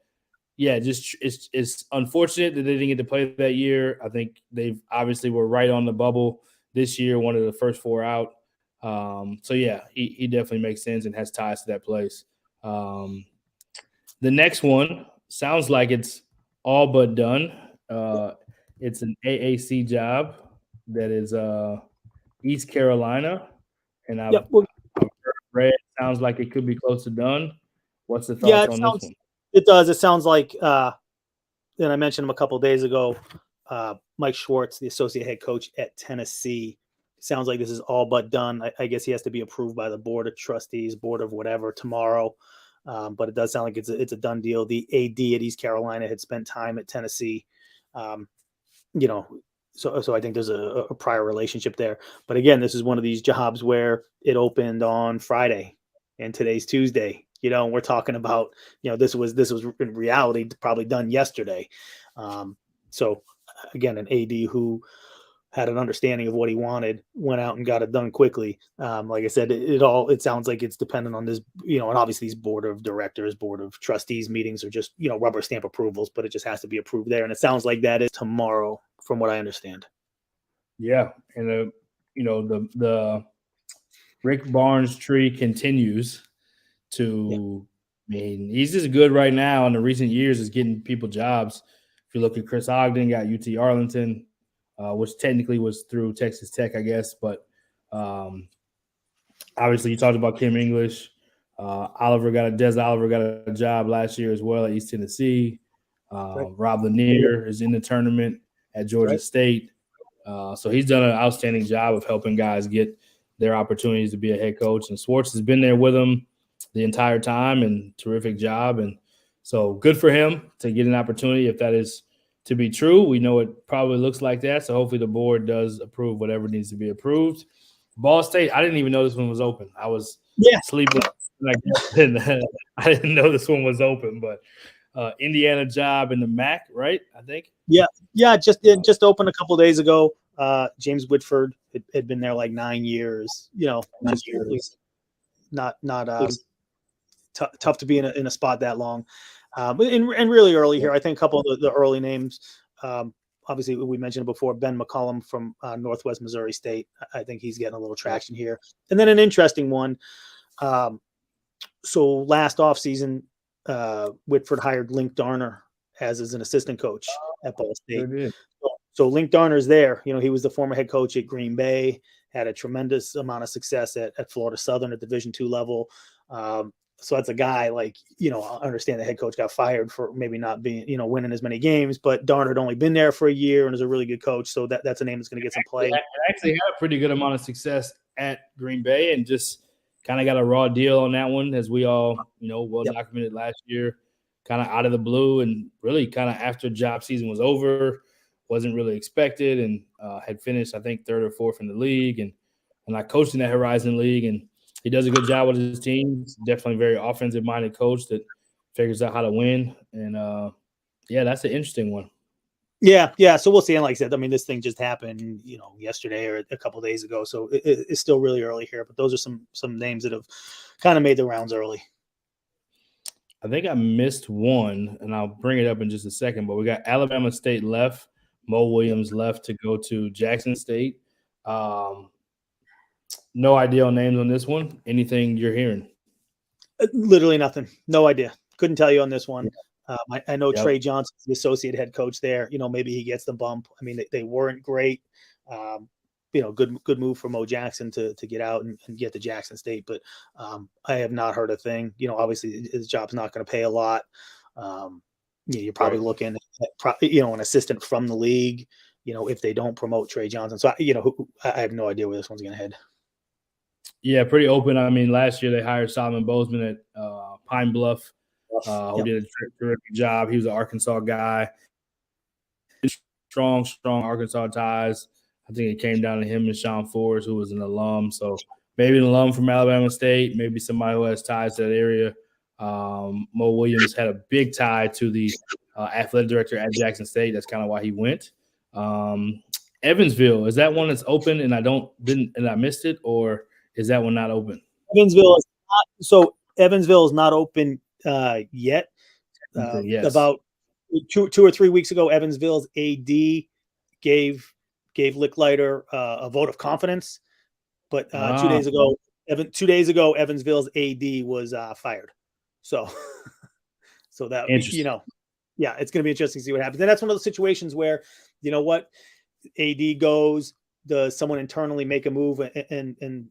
yeah, just it's unfortunate that they didn't get to play that year. I think they obviously were right on the bubble this year, one of the first 4 out. So yeah, he definitely makes sense and has ties to that place. The next one sounds like it's all but done. It's an AAC job that is East Carolina, and I've read sounds like it could be close to done. What's the thoughts on this one? It does. It sounds like, and I mentioned him a couple of days ago, Mike Schwartz, the associate head coach at Tennessee. Sounds like this is all but done. I guess he has to be approved by the board of trustees, board of whatever tomorrow. But it does sound like it's a done deal. The AD at East Carolina had spent time at Tennessee. So I think there's a prior relationship there. But again, this is one of these jobs where it opened on Friday and today's Tuesday. We're talking about, this was in reality probably done yesterday. So again, an AD who had an understanding of what he wanted, went out and got it done quickly. Like I said, it sounds like it's dependent on this, and obviously these board of directors, board of trustees meetings are just, rubber stamp approvals, but it just has to be approved there. And it sounds like that is tomorrow from what I understand. Yeah. And, the Rick Barnes tree continues to mean, he's just good right now. In the recent years, is getting people jobs. If you look at Chris Ogden, got UT Arlington, which technically was through Texas Tech, I guess. But obviously, you talked about Kim English. Des Oliver got a job last year as well at East Tennessee. Right. Rob Lanier is in the tournament at Georgia State. So he's done an outstanding job of helping guys get their opportunities to be a head coach. And Schwartz has been there with him the entire time, and terrific job. And so good for him to get an opportunity. If that is to be true, we know it probably looks like that. So hopefully the board does approve whatever needs to be approved. Ball State, I didn't even know this one was open. I was sleeping. I didn't know this one was open, but Indiana job in the MAC, right? I think. Yeah. Just opened a couple of days ago. James Whitford had been there like 9 years. Not tough to be in a spot that long, and really early here. I think a couple of the early names. Obviously, we mentioned it before. Ben McCollum from Northwest Missouri State. I think he's getting a little traction here. And then an interesting one. So last offseason, Whitford hired Link Darner as an assistant coach at Ball State. So Link Darner's there. He was the former head coach at Green Bay, had a tremendous amount of success at Florida Southern at Division II level. So that's a guy I understand the head coach got fired for maybe not being, winning as many games, but Darner had only been there for a year and is a really good coach. So that's a name that's going to get some play. I actually had a pretty good amount of success at Green Bay and just kind of got a raw deal on that one, as we all, documented last year, kind of out of the blue, and really kind of after job season was over, wasn't really expected, and had finished, I think, 3rd or 4th in the league. And I coached in that Horizon League, and he does a good job with his team. He's definitely a very offensive-minded coach that figures out how to win. And, that's an interesting one. Yeah. So we'll see. And like I said, this thing just happened, yesterday or a couple of days ago. So it's still really early here. But those are some names that have kind of made the rounds early. I think I missed one, and I'll bring it up in just a second. But we got Alabama State left. Mo Williams left to go to Jackson State. No idea on names on this one. Anything you're hearing? Literally nothing. No idea. Couldn't tell you on this one. I know Trey Johnson's the associate head coach there. Maybe he gets the bump. They weren't great. Good move for Mo Jackson to get out and get to Jackson State. But I have not heard a thing. Obviously his job's not going to pay a lot. You're probably looking at an assistant from the league. If they don't promote Trey Johnson. So I have no idea where this one's going to head. Yeah, pretty open. Last year they hired Solomon Bozeman at Pine Bluff, who did a terrific job. He was an Arkansas guy. Strong Arkansas ties. I think it came down to him and Sean Forbes, who was an alum. So maybe an alum from Alabama State, maybe somebody who has ties to that area. Mo Williams had a big tie to the athletic director at Jackson State. That's kind of why he went. Evansville, is that one that's open and I missed it, or is that one not open? Evansville is not open yet. Yes. About 2 or 3 weeks ago, Evansville's AD gave Licklider a vote of confidence, but 2 days ago, Evansville's AD was fired. So that it's going to be interesting to see what happens. And that's one of those situations where, AD goes, does someone internally make a move and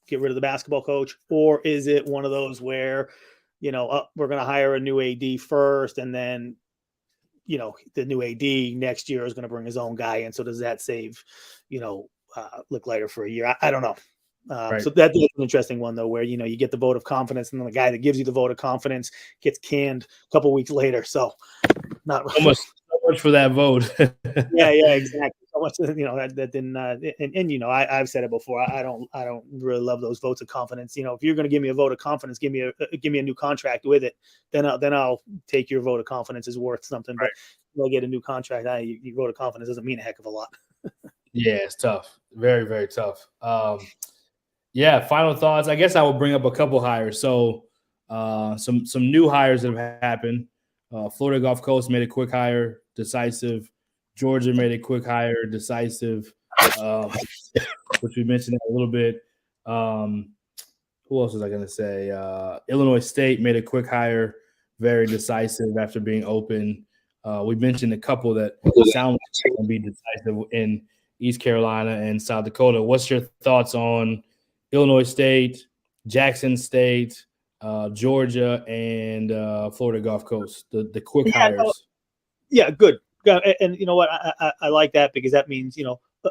get rid of the basketball coach, or is it one of those where we're going to hire a new AD first, and then the new AD next year is going to bring his own guy in. So does that save Licklider for a year? I don't know. So that's an interesting one though, where you get the vote of confidence, and then the guy that gives you the vote of confidence gets canned a couple weeks later. So not so much for that vote. yeah, exactly. So much that didn't. And I've said it before. I don't really love those votes of confidence. If you're going to give me a vote of confidence, give me a new contract with it. Then I'll take your vote of confidence is worth something. But you'll get a new contract. Your vote of confidence doesn't mean a heck of a lot. Yeah, it's tough. Very, very tough. Final thoughts. I guess I will bring up a couple hires. So some new hires that have happened. Florida Gulf Coast made a quick hire, decisive. Georgia made a quick hire, decisive, which we mentioned a little bit. who else was I going to say? Illinois State made a quick hire, very decisive after being open. We mentioned a couple that sound like going to be decisive in East Carolina and South Dakota. What's your thoughts on Illinois State, Jackson State, Georgia, and Florida Gulf Coast? The quick hires. Yeah, good. And you know what? I like that because that means,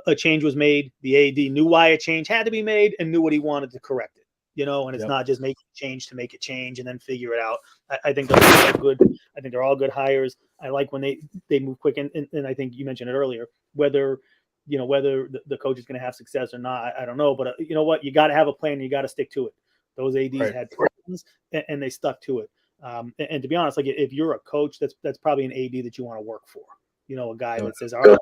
a change was made. The AD knew why a change had to be made and knew what he wanted to correct it. And it's not just making a change to make a change and then figure it out. I think they're all good. I think they're all good hires. I like when they move quick. And I think you mentioned it earlier, whether the coach is going to have success or not, I don't know. But you know what? You got to have a plan and you got to stick to it. Those ADs had plans and they stuck to it. And to be honest, like if you're a coach, that's probably an AD that you want to work for. A guy that says, all right,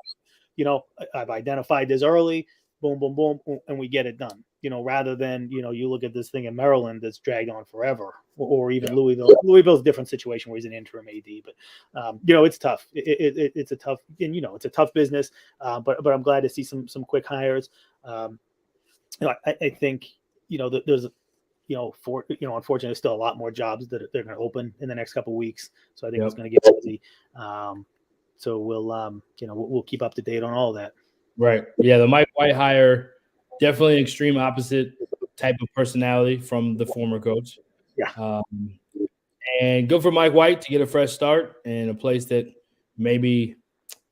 I've identified this early, boom, boom, boom, and we get it done. Rather than, you look at this thing in Maryland that's dragged on forever, or even Louisville. Louisville's a different situation where he's an interim AD, but it's tough. It's a tough, and it's a tough business. But I'm glad to see some quick hires. I think there's unfortunately, there's still a lot more jobs that they're going to open in the next couple of weeks. So I think it's going to get busy. So we'll keep up to date on all that. Right. Yeah. The Mike White hire, definitely an extreme opposite type of personality from the former coach. Yeah. And good for Mike White to get a fresh start in a place that maybe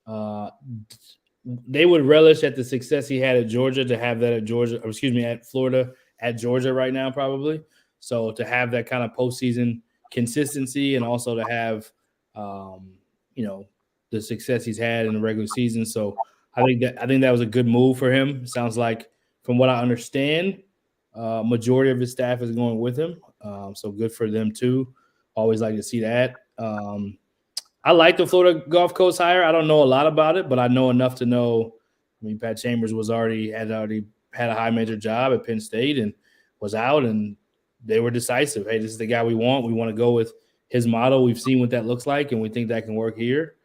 they would relish at the success he had at Georgia to have that at Florida, at Georgia right now, probably. So to have that kind of postseason consistency and also to have, the success he's had in the regular season. So I think that was a good move for him. Sounds like, from what I understand, majority of his staff is going with him. So good for them too. Always like to see that. I like the Florida Gulf Coast hire. I don't know a lot about it, but I know enough to know. I mean, Pat Chambers had already had a high major job at Penn State and was out, and they were decisive. Hey, this is the guy we want. We want to go with his model. We've seen what that looks like, and we think that can work here.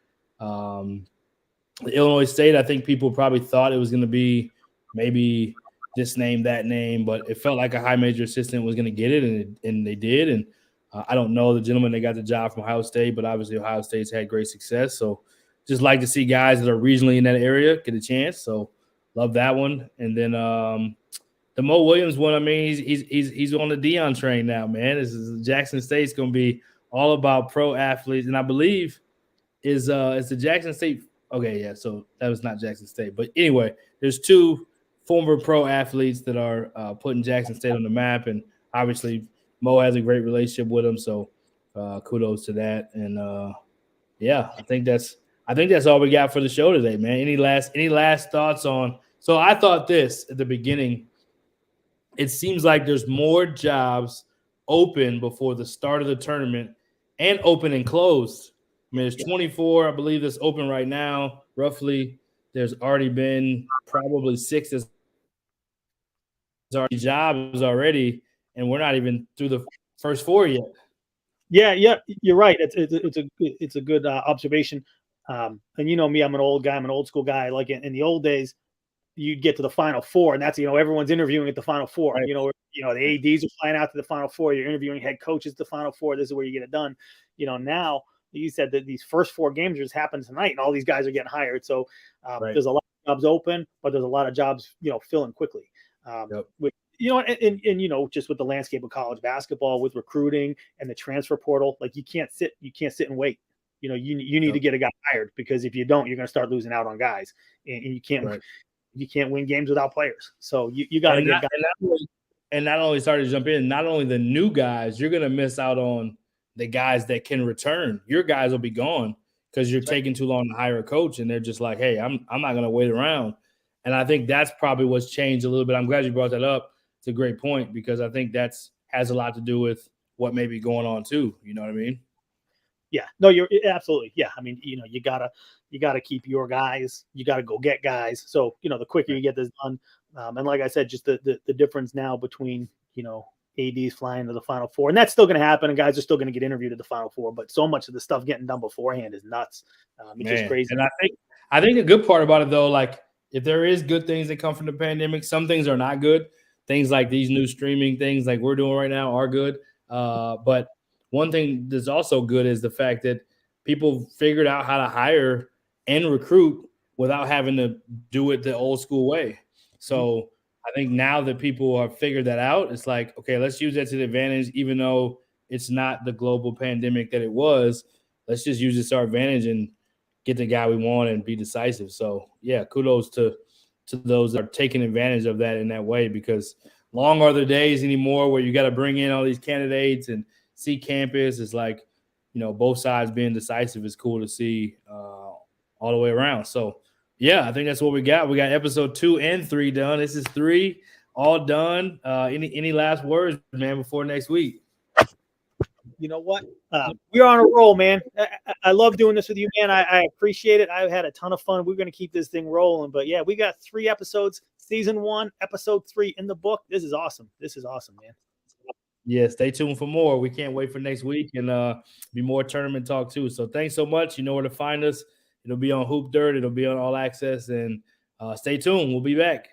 Illinois State, I think people probably thought it was going to be maybe this name, that name, but it felt like a high major assistant was going to get it, and they did. And I don't know the gentleman that got the job from Ohio State, but obviously Ohio State's had great success. So just like to see guys that are regionally in that area get a chance. So love that one. And then the Mo Williams one, I mean, he's on the Dion train now, man. Jackson State's going to be all about pro athletes, and I believe is the Jackson State. Okay, yeah. So that was not Jackson State, but anyway, there's two former pro athletes that are putting Jackson State on the map, and obviously Mo has a great relationship with him. So kudos to that. And yeah, I think that's all we got for the show today, man. Any last thoughts on? So I thought this at the beginning. It seems like there's more jobs open before the start of the tournament and open and closed. I mean, there's 24, I believe, that's open right now, roughly. There's already been probably 6 that's already jobs already, and we're not even through the first 4 yet. Yeah, you're right. It's a good observation. And you know me, I'm an old guy. I'm an old school guy. Like in the old days, you'd get to the Final Four, and that's everyone's interviewing at the Final Four. Right. The ADs are flying out to the Final Four. You're interviewing head coaches at the Final Four. This is where you get it done. Now you said that these first 4 games just happened tonight, and all these guys are getting hired. So there's a lot of jobs open, but there's a lot of jobs filling quickly. With just with the landscape of college basketball, with recruiting and the transfer portal, like you can't sit and wait. You need to get a guy hired, because if you don't, you're going to start losing out on guys, and you can't win games without players. So you got to get guys. And not only sorry to jump in, not only the new guys, you're going to miss out on the guys that can return. Your guys will be gone because you're taking too long to hire a coach, and they're just like, hey, I'm not going to wait around. And I think that's probably what's changed a little bit. I'm glad you brought that up. It's a great point, because I think has a lot to do with what may be going on too. You know what I mean? Yeah, no, you're absolutely. Yeah. I mean, you gotta keep your guys, you got to go get guys. So, the quicker you get this done. And like I said, just the difference now between, ADs flying to the Final Four, and that's still going to happen, and guys are still going to get interviewed at the Final Four, but so much of the stuff getting done beforehand is nuts. It's just crazy. And I think the good part about it though, like if there is good things that come from the pandemic, some things are not good. things like these new streaming things like we're doing right now are good. But one thing that's also good is the fact that people figured out how to hire and recruit without having to do it the old school way. So I think now that people have figured that out, it's like, okay, let's use that to the advantage, even though it's not the global pandemic that it was. Let's just use this to our advantage and get the guy we want and be decisive. So yeah, kudos to those that are taking advantage of that in that way, because long are the days anymore where you got to bring in all these candidates and see campus. It's like, both sides being decisive is cool to see all the way around. So yeah, I think that's what we got. We got episode 2 and 3 done. This is 3 all done. Any last words, man, before next week? You know what? We're on a roll, man. I love doing this with you, man. I appreciate it. I've had a ton of fun. We're going to keep this thing rolling. But yeah, we got 3 episodes, season 1, episode 3 in the book. This is awesome. This is awesome, man. Yeah, stay tuned for more. We can't wait for next week and be more tournament talk too. So thanks so much. You know where to find us. It'll be on Hoop Dirt. It'll be on All Access. And stay tuned. We'll be back.